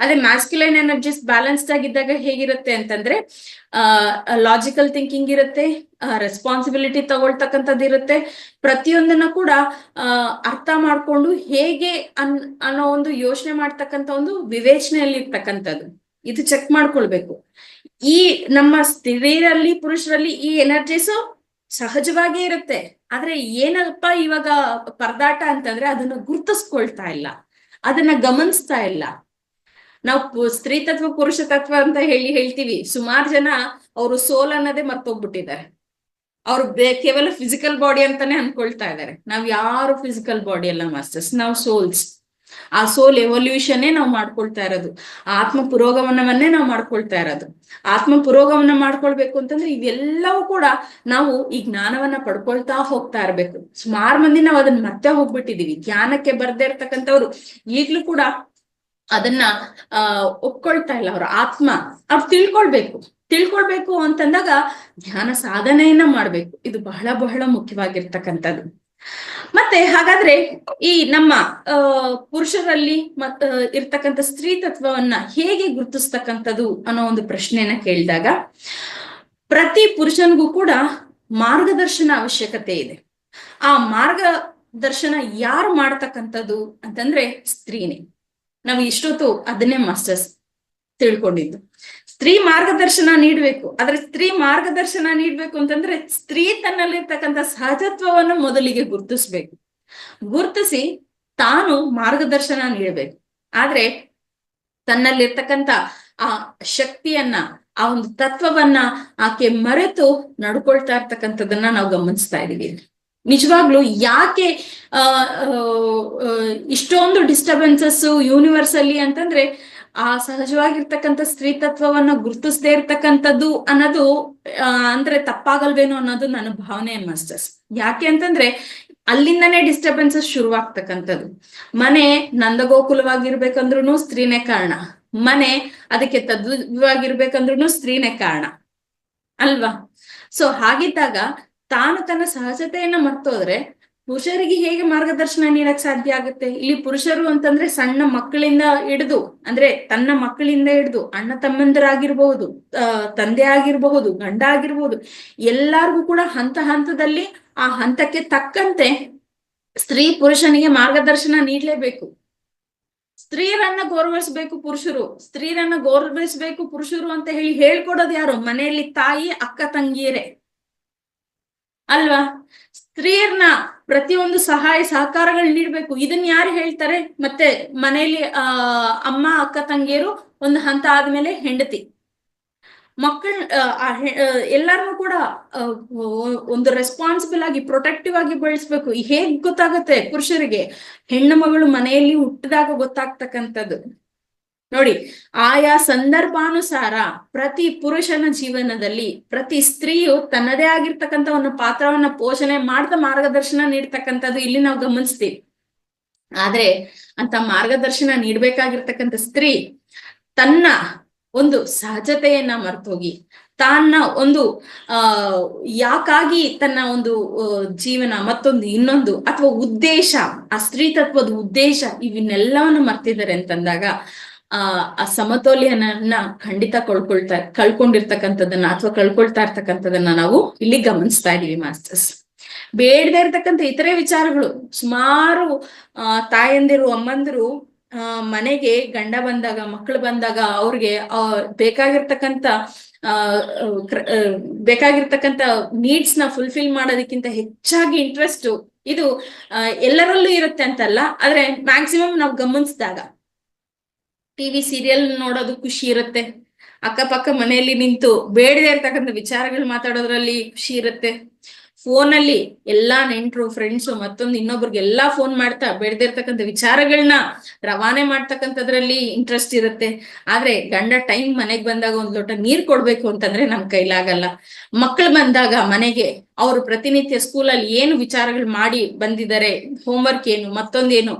ಅದೇ ಮ್ಯಾಸ್ಕ್ಯುಲೈನ್ ಎನರ್ಜೀಸ್ ಬ್ಯಾಲೆನ್ಸ್ಡ್ ಆಗಿದ್ದಾಗ ಹೇಗಿರುತ್ತೆ ಅಂತಂದ್ರೆ ಲಾಜಿಕಲ್ ಥಿಂಕಿಂಗ್ ಇರುತ್ತೆ, ರೆಸ್ಪಾನ್ಸಿಬಿಲಿಟಿ ತಗೊಳ್ತಕ್ಕಂಥದ್ದು ಇರುತ್ತೆ, ಪ್ರತಿಯೊಂದನ್ನ ಕೂಡ ಅರ್ಥ ಮಾಡ್ಕೊಂಡು ಹೇಗೆ ಅನ್ನೋ ಒಂದು ಯೋಚನೆ ಮಾಡ್ತಕ್ಕಂಥ ಒಂದು ವಿವೇಚನೆಯಲ್ಲಿ ಇರ್ತಕ್ಕಂಥದ್ದು. ಇದು ಚೆಕ್ ಮಾಡ್ಕೊಳ್ಬೇಕು. ಈ ನಮ್ಮ ಸ್ತ್ರೀಯರಲ್ಲಿ, ಪುರುಷರಲ್ಲಿ ಈ ಎನರ್ಜೀಸು ಸಹಜವಾಗೇ ಇರುತ್ತೆ. ಆದ್ರೆ ಏನಪ್ಪ ಇವಾಗ ಪರದಾಟ ಅಂತಂದ್ರೆ ಅದನ್ನ ಗುರ್ತಿಸ್ಕೊಳ್ತಾ ಇಲ್ಲ, ಅದನ್ನ ಗಮನಿಸ್ತಾ ಇಲ್ಲ. ನಾವು ಸ್ತ್ರೀ ತತ್ವ, ಪುರುಷ ತತ್ವ ಅಂತ ಹೇಳ್ತೀವಿ. ಸುಮಾರು ಜನ ಅವರು ಸೋಲ್ ಅನ್ನೋದೇ ಮರ್ತೋಗ್ಬಿಟ್ಟಿದ್ದಾರೆ. ಅವ್ರು ಕೇವಲ ಫಿಸಿಕಲ್ ಬಾಡಿ ಅಂತಾನೆ ಅನ್ಕೊಳ್ತಾ ಇದ್ದಾರೆ. ನಾವ್ ಯಾರು ಫಿಸಿಕಲ್ ಬಾಡಿ ಅಲ್ಲ ಮಾಸ್ಟರ್ಸ್, ನಾವು ಸೋಲ್ಸ್. ಆ ಸೋಲ್ ಎವಲ್ಯೂಷನ್ನೇ ನಾವು ಮಾಡ್ಕೊಳ್ತಾ ಇರೋದು, ಆತ್ಮ ಪುರೋಗಮನವನ್ನೇ ನಾವು ಮಾಡ್ಕೊಳ್ತಾ ಇರೋದು. ಆತ್ಮ ಪುರೋಗಮನ ಮಾಡ್ಕೊಳ್ಬೇಕು ಅಂತಂದ್ರೆ ಇವೆಲ್ಲವೂ ಕೂಡ ನಾವು ಈ ಜ್ಞಾನವನ್ನ ಪಡ್ಕೊಳ್ತಾ ಹೋಗ್ತಾ ಇರ್ಬೇಕು. ಸುಮಾರು ಮಂದಿ ನಾವು ಅದನ್ನ ಮತ್ತೆ ಹೋಗ್ಬಿಟ್ಟಿದೀವಿ. ಧ್ಯಾನಕ್ಕೆ ಬರ್ದೇ ಇರ್ತಕ್ಕಂಥವ್ರು ಈಗ್ಲೂ ಕೂಡ ಅದನ್ನ ಒಪ್ಕೊಳ್ತಾ ಇಲ್ಲ. ಅವ್ರ ಆತ್ಮ ಅವ್ರು ತಿಳ್ಕೊಳ್ಬೇಕು ಅಂತಂದಾಗ ಧ್ಯಾನ ಸಾಧನೆಯನ್ನ ಮಾಡ್ಬೇಕು. ಇದು ಬಹಳ ಬಹಳ ಮುಖ್ಯವಾಗಿರ್ತಕ್ಕಂಥದ್ದು. ಮತ್ತೆ ಹಾಗಾದ್ರೆ ಈ ನಮ್ಮ ಪುರುಷರಲ್ಲಿ ಇರ್ತಕ್ಕಂಥ ಸ್ತ್ರೀ ತತ್ವವನ್ನ ಹೇಗೆ ಗುರುತಿಸ್ತಕ್ಕಂಥದ್ದು ಅನ್ನೋ ಒಂದು ಪ್ರಶ್ನೆಯನ್ನ ಕೇಳಿದಾಗ, ಪ್ರತಿ ಪುರುಷನ್ಗೂ ಕೂಡ ಮಾರ್ಗದರ್ಶನ ಅವಶ್ಯಕತೆ ಇದೆ. ಆ ಮಾರ್ಗದರ್ಶನ ಯಾರು ಮಾಡ್ತಕ್ಕಂಥದ್ದು ಅಂತಂದ್ರೆ ಸ್ತ್ರೀನೇ. ನಾವು ಇಷ್ಟೊತ್ತು ಅದನ್ನೇ ಮಾಸ್ಟರ್ಸ್ ತಿಳ್ಕೊಂಡಿದ್ದು. ಸ್ತ್ರೀ ಮಾರ್ಗದರ್ಶನ ನೀಡ್ಬೇಕು. ಆದ್ರೆ ಸ್ತ್ರೀ ಮಾರ್ಗದರ್ಶನ ನೀಡ್ಬೇಕು ಅಂತಂದ್ರೆ ಸ್ತ್ರೀ ತನ್ನಲ್ಲಿರ್ತಕ್ಕಂಥ ಸಹಜತ್ವವನ್ನು ಮೊದಲಿಗೆ ಗುರ್ತಿಸಿ ತಾನು ಮಾರ್ಗದರ್ಶನ ನೀಡಬೇಕು. ಆದ್ರೆ ತನ್ನಲ್ಲಿರ್ತಕ್ಕಂಥ ಆ ಶಕ್ತಿಯನ್ನ, ಆ ಒಂದು ತತ್ವವನ್ನ ಆಕೆ ಮರೆತು ನಡ್ಕೊಳ್ತಾ ಇರ್ತಕ್ಕಂಥದ್ದನ್ನ ನಾವು ಗಮನಿಸ್ತಾ ಇದೀವಿ. ನಿಜವಾಗ್ಲು ಯಾಕೆ ಇಷ್ಟೊಂದು ಡಿಸ್ಟರ್ಬೆನ್ಸಸ್ ಯೂನಿವರ್ಸ್ ಅಲ್ಲಿ ಅಂತಂದ್ರೆ ಆ ಸಹಜವಾಗಿರ್ತಕ್ಕಂಥ ಸ್ತ್ರೀ ತತ್ವವನ್ನ ಗುರುತಿಸದೇ ಇರ್ತಕ್ಕಂಥದ್ದು ಅನ್ನೋದು ಅಂದ್ರೆ ತಪ್ಪಾಗಲ್ವೇನೋ ಅನ್ನೋದು ನನ್ನ ಭಾವನೆ ಮಾಸ್ಟರ್ಸ್. ಯಾಕೆ ಅಂತಂದ್ರೆ ಅಲ್ಲಿಂದನೇ ಡಿಸ್ಟರ್ಬೆನ್ಸಸ್ ಶುರುವಾಗ್ತಕ್ಕಂಥದ್ದು. ಮನೆ ನಂದಗೋಕುಲವಾಗಿರ್ಬೇಕಂದ್ರೂ ಸ್ತ್ರೀನೇ ಕಾರಣ, ಮನೆ ಅದಕ್ಕೆ ತದ್ವಿವಾಗಿರ್ಬೇಕಂದ್ರೂ ಸ್ತ್ರೀನೇ ಕಾರಣ ಅಲ್ವಾ? ಸೊ ಹಾಗಿದ್ದಾಗ ತಾನು ತನ್ನ ಸಹಜತೆಯನ್ನ ಮರ್ತೋದ್ರೆ ಪುರುಷರಿಗೆ ಹೇಗೆ ಮಾರ್ಗದರ್ಶನ ನೀಡಕ್ ಸಾಧ್ಯ ಆಗುತ್ತೆ? ಇಲ್ಲಿ ಪುರುಷರು ಅಂತಂದ್ರೆ ಸಣ್ಣ ಮಕ್ಕಳಿಂದ ಹಿಡಿದು, ಅಂದ್ರೆ ತನ್ನ ಮಕ್ಕಳಿಂದ ಹಿಡಿದು ಅಣ್ಣ ತಮ್ಮಂದಿರಾಗಿರ್ಬಹುದು, ತಂದೆ ಆಗಿರ್ಬಹುದು, ಗಂಡ ಆಗಿರ್ಬಹುದು, ಎಲ್ಲಾರ್ಗು ಕೂಡ ಹಂತ ಹಂತದಲ್ಲಿ ಆ ಹಂತಕ್ಕೆ ತಕ್ಕಂತೆ ಸ್ತ್ರೀ ಪುರುಷನಿಗೆ ಮಾರ್ಗದರ್ಶನ ನೀಡ್ಲೇಬೇಕು. ಸ್ತ್ರೀಯರನ್ನ ಗೌರವಿಸ್ಬೇಕು ಪುರುಷರು, ಸ್ತ್ರೀಯರನ್ನ ಗೌರವಿಸ್ಬೇಕು ಪುರುಷರು ಅಂತ ಹೇಳ್ಕೊಡೋದು ಯಾರು? ಮನೆಯಲ್ಲಿ ತಾಯಿ, ಅಕ್ಕ ತಂಗಿಯರೇ ಅಲ್ವಾ? ಸ್ತ್ರೀಯರ್ನ ಪ್ರತಿಯೊಂದು ಸಹಾಯ ಸಹಕಾರಗಳು ನೀಡ್ಬೇಕು. ಇದನ್ನ ಯಾರು ಹೇಳ್ತಾರೆ? ಮತ್ತೆ ಮನೆಯಲ್ಲಿ ಅಮ್ಮ, ಅಕ್ಕ ತಂಗಿಯರು, ಒಂದು ಹಂತ ಆದ್ಮೇಲೆ ಹೆಂಡತಿ, ಮಕ್ಕಳ ಎಲ್ಲಾರನ್ನೂ ಕೂಡ ಒಂದು ರೆಸ್ಪಾನ್ಸಿಬಲ್ ಆಗಿ, ಪ್ರೊಟೆಕ್ಟಿವ್ ಆಗಿ ಬೆಳೆಸ್ಬೇಕು. ಹೇಗ್ ಗೊತ್ತಾಗತ್ತೆ ಪುರುಷರಿಗೆ? ಹೆಣ್ಣು ಮಗಳು ಮನೆಯಲ್ಲಿ ಹುಟ್ಟಿದಾಗ ಗೊತ್ತಾಗ್ತಕ್ಕಂಥದ್ದು. ನೋಡಿ, ಆಯಾ ಸಂದರ್ಭಾನುಸಾರ ಪ್ರತಿ ಪುರುಷನ ಜೀವನದಲ್ಲಿ ಪ್ರತಿ ಸ್ತ್ರೀಯು ತನ್ನದೇ ಆಗಿರ್ತಕ್ಕಂಥ ಒಂದು ಪಾತ್ರವನ್ನ ಪೋಷಣೆ ಮಾಡ್ತಾ ಮಾರ್ಗದರ್ಶನ ನೀಡ್ತಕ್ಕಂಥದ್ದು ಇಲ್ಲಿ ನಾವು ಗಮನಿಸ್ತೀವಿ. ಆದ್ರೆ ಅಂತ ಮಾರ್ಗದರ್ಶನ ನೀಡ್ಬೇಕಾಗಿರ್ತಕ್ಕಂಥ ಸ್ತ್ರೀ ತನ್ನ ಒಂದು ಸಹಜತೆಯನ್ನ ಮರ್ತೋಗಿ, ತನ್ನ ಒಂದು ಯಾಕಾಗಿ ತನ್ನ ಒಂದು ಜೀವನ, ಮತ್ತೊಂದು ಇನ್ನೊಂದು ಅಥವಾ ಉದ್ದೇಶ, ಆ ಸ್ತ್ರೀ ತತ್ವದ ಉದ್ದೇಶ ಇವನ್ನೆಲ್ಲವನ್ನು ಮರ್ತಿದ್ದಾರೆ ಅಂತಂದಾಗ ಆ ಸಮತೋಲ್ಯನ ಖಂಡಿತ ಕಳ್ಕೊಂಡಿರ್ತಕ್ಕಂಥದ್ದನ್ನ ಅಥವಾ ಕಳ್ಕೊಳ್ತಾ ಇರ್ತಕ್ಕಂಥದ್ದನ್ನ ನಾವು ಇಲ್ಲಿ ಗಮನಿಸ್ತಾ ಇದೀವಿ ಮಾಸ್ಟರ್ಸ್. ಬೇಡದೇ ಇರ್ತಕ್ಕಂಥ ಇತರೆ ವಿಚಾರಗಳು. ಸುಮಾರು ತಾಯಂದಿರು, ಅಮ್ಮಂದಿರು ಮನೆಗೆ ಗಂಡ ಬಂದಾಗ, ಮಕ್ಕಳು ಬಂದಾಗ ಅವ್ರಿಗೆ ಬೇಕಾಗಿರ್ತಕ್ಕಂಥ ಬೇಕಾಗಿರ್ತಕ್ಕಂಥ ನೀಡ್ಸ್ ನ ಫುಲ್ಫಿಲ್ ಮಾಡೋದಕ್ಕಿಂತ ಹೆಚ್ಚಾಗಿ ಇಂಟ್ರೆಸ್ಟ್ ಇದು ಎಲ್ಲರಲ್ಲೂ ಇರುತ್ತೆ ಅಂತಲ್ಲ, ಆದ್ರೆ ಮ್ಯಾಕ್ಸಿಮಮ್ ನಾವು ಗಮನಿಸಿದಾಗ ಟಿವಿ ಸೀರಿಯಲ್ ನೋಡೋದು ಖುಷಿ ಇರುತ್ತೆ, ಅಕ್ಕಪಕ್ಕ ಮನೆಯಲ್ಲಿ ನಿಂತು ಬೇಡದೇ ಇರ್ತಕ್ಕಂಥ ವಿಚಾರಗಳು ಮಾತಾಡೋದ್ರಲ್ಲಿ ಖುಷಿ ಇರುತ್ತೆ, ಫೋನಲ್ಲಿ ಎಲ್ಲಾ ನೆಂಟರು, ಫ್ರೆಂಡ್ಸು, ಮತ್ತೊಂದು ಇನ್ನೊಬ್ರಿಗೆಲ್ಲಾ ಫೋನ್ ಮಾಡ್ತಾ ಬೇಡದೇ ಇರ್ತಕ್ಕಂಥ ವಿಚಾರಗಳನ್ನ ರವಾನೆ ಮಾಡ್ತಕ್ಕಂಥದ್ರಲ್ಲಿ ಇಂಟ್ರೆಸ್ಟ್ ಇರುತ್ತೆ. ಆದ್ರೆ ಗಂಡ ಟೈಮ್ ಮನೆಗ್ ಬಂದಾಗ ಒಂದ್ ಲೋಟ ನೀರ್ ಕೊಡ್ಬೇಕು ಅಂತಂದ್ರೆ ನಮ್ ಕೈಲಾಗಲ್ಲ. ಮಕ್ಕಳು ಬಂದಾಗ ಮನೆಗೆ ಅವರು ಪ್ರತಿನಿತ್ಯ ಸ್ಕೂಲಲ್ಲಿ ಏನು ವಿಚಾರಗಳು ಮಾಡಿ ಬಂದಿದ್ದಾರೆ, ಹೋಮ್ವರ್ಕ್ ಏನು, ಮತ್ತೊಂದೇನು,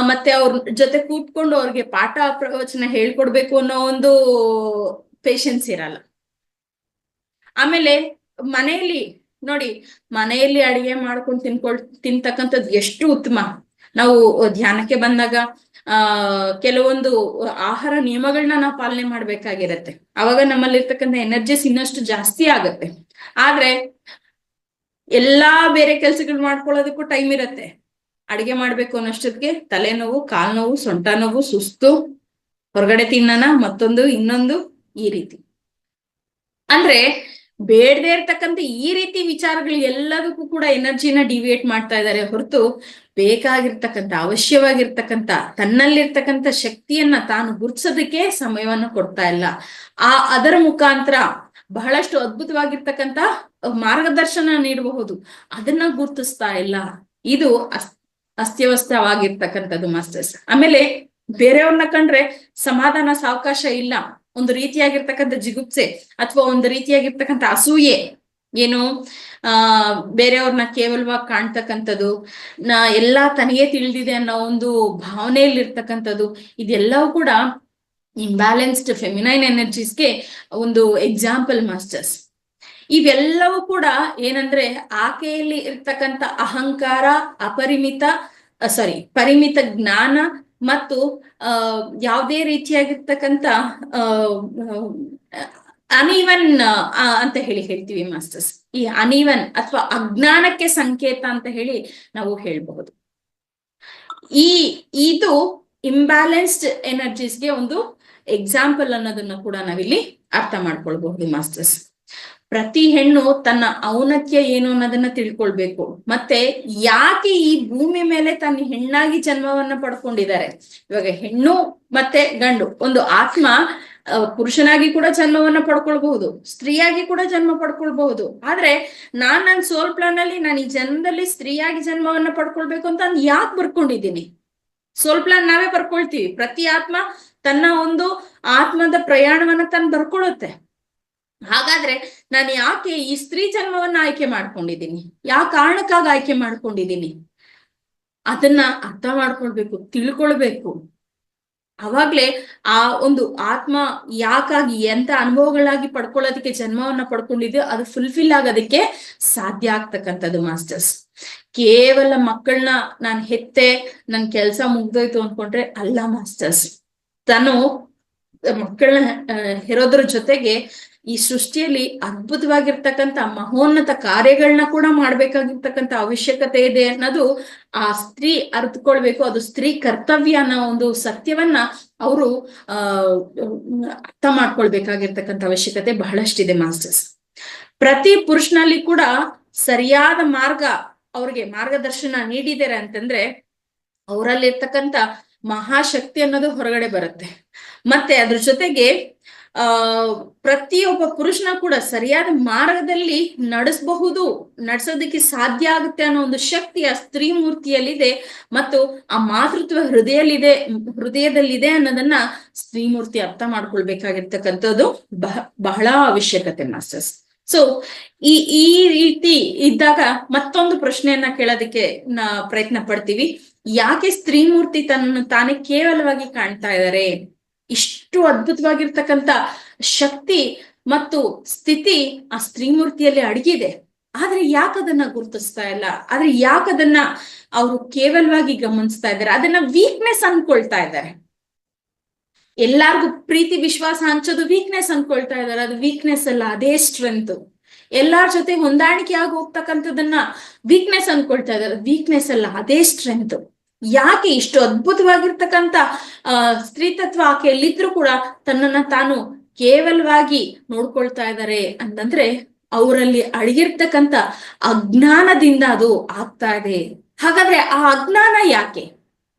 ಮತ್ತೆ ಅವ್ರ ಜೊತೆ ಕೂತ್ಕೊಂಡು ಅವ್ರಿಗೆ ಪಾಠ ಪ್ರವಚನ ಹೇಳ್ಕೊಡ್ಬೇಕು ಅನ್ನೋ ಒಂದು ಪೇಶನ್ಸ್ ಇರಲ್ಲ. ಆಮೇಲೆ ಮನೆಯಲ್ಲಿ ನೋಡಿ, ಮನೆಯಲ್ಲಿ ಅಡಿಗೆ ಮಾಡ್ಕೊಂಡು ತಿಂತಕ್ಕಂಥದ್ದು ಎಷ್ಟು ಉತ್ತಮ. ನಾವು ಧ್ಯಾನಕ್ಕೆ ಬಂದಾಗ ಕೆಲವೊಂದು ಆಹಾರ ನಿಯಮಗಳನ್ನ ನಾವು ಪಾಲನೆ ಮಾಡ್ಬೇಕಾಗಿರತ್ತೆ. ಅವಾಗ ನಮ್ಮಲ್ಲಿರ್ತಕ್ಕಂಥ ಎನರ್ಜಿಸ್ ಇನ್ನಷ್ಟು ಜಾಸ್ತಿ ಆಗತ್ತೆ. ಆದ್ರೆ ಎಲ್ಲಾ ಬೇರೆ ಕೆಲ್ಸಗಳು ಮಾಡ್ಕೊಳ್ಳೋದಕ್ಕೂ ಟೈಮ್ ಇರತ್ತೆ. ಅಡಿಗೆ ಮಾಡ್ಬೇಕು ಅನ್ನೋಷ್ಟೊತ್ತಿಗೆ ತಲೆನೋವು, ಕಾಲ್ ನೋವು, ಸೊಂಟ ನೋವು, ಸುಸ್ತು, ಹೊರಗಡೆ ತಿನ್ನೋಣ, ಮತ್ತೊಂದು ಇನ್ನೊಂದು, ಈ ರೀತಿ. ಅಂದ್ರೆ ಬೇಡದೇ ಇರ್ತಕ್ಕಂಥ ಈ ರೀತಿ ವಿಚಾರಗಳು ಎಲ್ಲದಕ್ಕೂ ಕೂಡ ಎನರ್ಜಿನ ಡಿವಿಯೇಟ್ ಮಾಡ್ತಾ ಇದ್ದಾರೆ ಹೊರತು ಬೇಕಾಗಿರ್ತಕ್ಕಂಥ, ಅವಶ್ಯವಾಗಿರ್ತಕ್ಕಂಥ, ತನ್ನಲ್ಲಿರ್ತಕ್ಕಂಥ ಶಕ್ತಿಯನ್ನ ತಾನು ಗುರುತಿಸೋದಕ್ಕೆ ಸಮಯವನ್ನ ಕೊಡ್ತಾ ಇಲ್ಲ. ಅದರ ಮುಖಾಂತರ ಬಹಳಷ್ಟು ಅದ್ಭುತವಾಗಿರ್ತಕ್ಕಂಥ ಮಾರ್ಗದರ್ಶನ ನೀಡಬಹುದು, ಅದನ್ನ ಗುರುತಿಸ್ತಾ ಇಲ್ಲ. ಇದು ಅಸ್ತವ್ಯಸ್ತವಾಗಿರ್ತಕ್ಕಂಥದ್ದು ಮಾಸ್ಟರ್ಸ್. ಆಮೇಲೆ ಬೇರೆಯವ್ರನ್ನ ಕಂಡ್ರೆ ಸಮಾಧಾನ, ಸಾವಕಾಶ ಇಲ್ಲ. ಒಂದು ರೀತಿಯಾಗಿರ್ತಕ್ಕಂಥ ಜಿಗುಪ್ಸೆ ಅಥವಾ ಒಂದು ರೀತಿಯಾಗಿರ್ತಕ್ಕಂಥ ಅಸೂಯೆ, ಏನು ಬೇರೆಯವ್ರನ್ನ ಕೇವಲವಾಗಿ ಕಾಣ್ತಕ್ಕಂಥದ್ದು, ಎಲ್ಲಾ ತನಗೆ ತಿಳಿದಿದೆ ಅನ್ನೋ ಒಂದು ಭಾವನೆಯಲ್ಲಿರ್ತಕ್ಕಂಥದ್ದು, ಇದೆಲ್ಲವೂ ಕೂಡ ಇಂಬ್ಯಾಲೆನ್ಸ್ಡ್ ಫೆಮಿನೈನ್ ಎನರ್ಜೀಸ್ಗೆ ಒಂದು ಎಕ್ಸಾಂಪಲ್ ಮಾಸ್ಟರ್ಸ್. ಇವೆಲ್ಲವೂ ಕೂಡ ಏನಂದ್ರೆ ಆಕೆಯಲ್ಲಿ ಇರ್ತಕ್ಕಂಥ ಅಹಂಕಾರ, ಪರಿಮಿತ ಜ್ಞಾನ ಮತ್ತು ಯಾವುದೇ ರೀತಿಯಾಗಿರ್ತಕ್ಕಂಥ ಅನ್ಈವನ್ ಅಂತ ಹೇಳ್ತೀವಿ ಮಾಸ್ಟರ್ಸ್. ಈ ಅನ್ಈವನ್ ಅಥವಾ ಅಜ್ಞಾನಕ್ಕೆ ಸಂಕೇತ ಅಂತ ಹೇಳಿ ನಾವು ಹೇಳ್ಬಹುದು. ಇದು ಇಂಬ್ಯಾಲೆನ್ಸ್ಡ್ ಎನರ್ಜೀಸ್ಗೆ ಒಂದು ಎಕ್ಸಾಂಪಲ್ ಅನ್ನೋದನ್ನ ಕೂಡ ನಾವಿಲ್ಲಿ ಅರ್ಥ ಮಾಡ್ಕೊಳ್ಬಹುದು ಮಾಸ್ಟರ್ಸ್. ಪ್ರತಿ ಹೆಣ್ಣು ತನ್ನ ಔನ್ನತ್ಯ ಏನು ಅನ್ನೋದನ್ನ ತಿಳ್ಕೊಳ್ಬೇಕು. ಮತ್ತೆ ಯಾಕೆ ಈ ಭೂಮಿ ಮೇಲೆ ತನ್ನ ಹೆಣ್ಣಾಗಿ ಜನ್ಮವನ್ನ ಪಡ್ಕೊಂಡಿದ್ದಾರೆ. ಇವಾಗ ಹೆಣ್ಣು ಮತ್ತೆ ಗಂಡು, ಒಂದು ಆತ್ಮ ಪುರುಷನಾಗಿ ಕೂಡ ಜನ್ಮವನ್ನ ಪಡ್ಕೊಳ್ಬಹುದು, ಸ್ತ್ರೀಯಾಗಿ ಕೂಡ ಜನ್ಮ ಪಡ್ಕೊಳ್ಬಹುದು. ಆದ್ರೆ ನನ್ನ ಸೋಲ್ ಪ್ಲಾನ್ ಅಲ್ಲಿ ನಾನು ಈ ಜನ್ಮದಲ್ಲಿ ಸ್ತ್ರೀಯಾಗಿ ಜನ್ಮವನ್ನ ಪಡ್ಕೊಳ್ಬೇಕು ಅಂತ ನಾನು ಯಾಕೆ ಬರ್ಕೊಂಡಿದ್ದೀನಿ? ಸೋಲ್ ಪ್ಲಾನ್ ನಾವೇ ಬರ್ಕೊಳ್ತೀವಿ. ಪ್ರತಿ ಆತ್ಮ ತನ್ನ ಒಂದು ಆತ್ಮದ ಪ್ರಯಾಣವನ್ನ ತಾನು ಬರ್ಕೊಳ್ಳುತ್ತೆ. ಹಾಗಾದ್ರೆ ನಾನು ಯಾಕೆ ಈ ಸ್ತ್ರೀ ಜನ್ಮವನ್ನ ಆಯ್ಕೆ ಮಾಡ್ಕೊಂಡಿದ್ದೀನಿ? ಯಾವ ಕಾರಣಕ್ಕಾಗಿ ಆಯ್ಕೆ ಮಾಡ್ಕೊಂಡಿದ್ದೀನಿ? ಅದನ್ನ ಅರ್ಥ ಮಾಡ್ಕೊಳ್ಬೇಕು, ತಿಳ್ಕೊಳ್ಬೇಕು. ಅವಾಗ್ಲೇ ಆ ಒಂದು ಆತ್ಮ ಯಾಕಾಗಿ ಎಂತ ಅನುಭವಗಳಾಗಿ ಪಡ್ಕೊಳ್ಳೋದಕ್ಕೆ ಜನ್ಮವನ್ನ ಪಡ್ಕೊಂಡಿದ್ಯೋ ಅದು ಫುಲ್ಫಿಲ್ ಆಗೋದಕ್ಕೆ ಸಾಧ್ಯ ಆಗ್ತಕ್ಕಂಥದ್ದು ಮಾಸ್ಟರ್ಸ್. ಕೇವಲ ಮಕ್ಕಳನ್ನ ನಾನು ಹೆತ್ತೆ, ನನ್ ಕೆಲ್ಸ ಮುಗ್ದೋಯ್ತು ಅನ್ಕೊಂಡ್ರೆ ಅಲ್ಲ ಮಾಸ್ಟರ್ಸ್. ತಾನು ಮಕ್ಕಳನ್ನ ಹೆರೋದ್ರ ಜೊತೆಗೆ ಈ ಸೃಷ್ಟಿಯಲ್ಲಿ ಅದ್ಭುತವಾಗಿರ್ತಕ್ಕಂಥ ಮಹೋನ್ನತ ಕಾರ್ಯಗಳನ್ನ ಕೂಡ ಮಾಡ್ಬೇಕಾಗಿರ್ತಕ್ಕಂಥ ಅವಶ್ಯಕತೆ ಇದೆ ಅನ್ನೋದು ಆ ಸ್ತ್ರೀ ಅರ್ಥಕೊಳ್ಬೇಕು. ಅದು ಸ್ತ್ರೀ ಕರ್ತವ್ಯ ಅನ್ನೋ ಒಂದು ಸತ್ಯವನ್ನ ಅವರು ಅರ್ಥ ಮಾಡ್ಕೊಳ್ಬೇಕಾಗಿರ್ತಕ್ಕಂಥ ಅವಶ್ಯಕತೆ ಬಹಳಷ್ಟಿದೆ ಮಾಸ್ಟರ್ಸ್. ಪ್ರತಿ ಪುರುಷನಲ್ಲಿ ಕೂಡ ಸರಿಯಾದ ಮಾರ್ಗ ಅವ್ರಿಗೆ ಮಾರ್ಗದರ್ಶನ ನೀಡಿದ್ದಾರೆ ಅಂತಂದ್ರೆ ಅವರಲ್ಲಿರ್ತಕ್ಕಂಥ ಮಹಾಶಕ್ತಿ ಅನ್ನೋದು ಹೊರಗಡೆ ಬರುತ್ತೆ. ಮತ್ತೆ ಅದ್ರ ಜೊತೆಗೆ ಪ್ರತಿಯೊಬ್ಬ ಪುರುಷನ ಕೂಡ ಸರಿಯಾದ ಮಾರ್ಗದಲ್ಲಿ ನಡೆಸೋದಕ್ಕೆ ಸಾಧ್ಯ ಆಗುತ್ತೆ ಅನ್ನೋ ಒಂದು ಶಕ್ತಿ ಆ ಸ್ತ್ರೀ ಮೂರ್ತಿಯಲ್ಲಿದೆ. ಮತ್ತು ಆ ಮಾತೃತ್ವ ಹೃದಯದಲ್ಲಿದೆ ಅನ್ನೋದನ್ನ ಸ್ತ್ರೀ ಮೂರ್ತಿ ಅರ್ಥ ಮಾಡ್ಕೊಳ್ಬೇಕಾಗಿರ್ತಕ್ಕಂಥದ್ದು ಬಹಳ ಅವಶ್ಯಕತೆ ಮಾಸ್ಟರ್ಸ್. ಸೊ ಈ ರೀತಿ ಇದ್ದಾಗ ಮತ್ತೊಂದು ಪ್ರಶ್ನೆಯನ್ನ ಕೇಳೋದಕ್ಕೆ ಪ್ರಯತ್ನ ಪಡ್ತೀವಿ. ಯಾಕೆ ಸ್ತ್ರೀ ಮೂರ್ತಿ ತಾನೇ ಕೇವಲವಾಗಿ ಕಾಣ್ತಾ ಇದ್ದಾರೆ? ಇಷ್ಟು ಅದ್ಭುತವಾಗಿರ್ತಕ್ಕಂಥ ಶಕ್ತಿ ಮತ್ತು ಸ್ಥಿತಿ ಆ ಸ್ತ್ರೀ ಮೂರ್ತಿಯಲ್ಲಿ ಅಡಗಿದೆ. ಆದ್ರೆ ಯಾಕದನ್ನ ಗುರುತಿಸ್ತಾ ಇಲ್ಲ? ಆದ್ರೆ ಯಾಕದನ್ನ ಅವರು ಕೇವಲವಾಗಿ ಗಮನಿಸ್ತಾ ಇದ್ದಾರೆ? ಅದನ್ನ ವೀಕ್ನೆಸ್ ಅನ್ಕೊಳ್ತಾ ಇದ್ದಾರೆ. ಎಲ್ಲಾರ್ಗು ಪ್ರೀತಿ ವಿಶ್ವಾಸ ಹಂಚೋದು ವೀಕ್ನೆಸ್ ಅನ್ಕೊಳ್ತಾ ಇದ್ದಾರೆ. ಅದು ವೀಕ್ನೆಸ್ ಅಲ್ಲ, ಅದೇ ಸ್ಟ್ರೆಂತ್. ಎಲ್ಲಾರ ಜೊತೆ ಹೊಂದಾಣಿಕೆ ಆಗಿ ಹೋಗ್ತಕ್ಕಂಥದನ್ನ ವೀಕ್ನೆಸ್ ಅನ್ಕೊಳ್ತಾ ಇದಾರೆ. ವೀಕ್ನೆಸ್ ಅಲ್ಲ, ಅದೇ ಸ್ಟ್ರೆಂತ್. ಯಾಕೆ ಇಷ್ಟು ಅದ್ಭುತವಾಗಿರ್ತಕ್ಕಂಥ ಸ್ತ್ರೀತತ್ವ ಆಕೆಯಲ್ಲಿದ್ರು ಕೂಡ ತನ್ನನ್ನ ತಾನು ಕೇವಲವಾಗಿ ನೋಡ್ಕೊಳ್ತಾ ಇದ್ದಾರೆ ಅಂತಂದ್ರೆ ಅವರಲ್ಲಿ ಅಡಗಿರ್ತಕ್ಕಂಥ ಅಜ್ಞಾನದಿಂದ ಅದು ಆಗ್ತಾ ಇದೆ. ಹಾಗಾದ್ರೆ ಆ ಅಜ್ಞಾನ ಯಾಕೆ?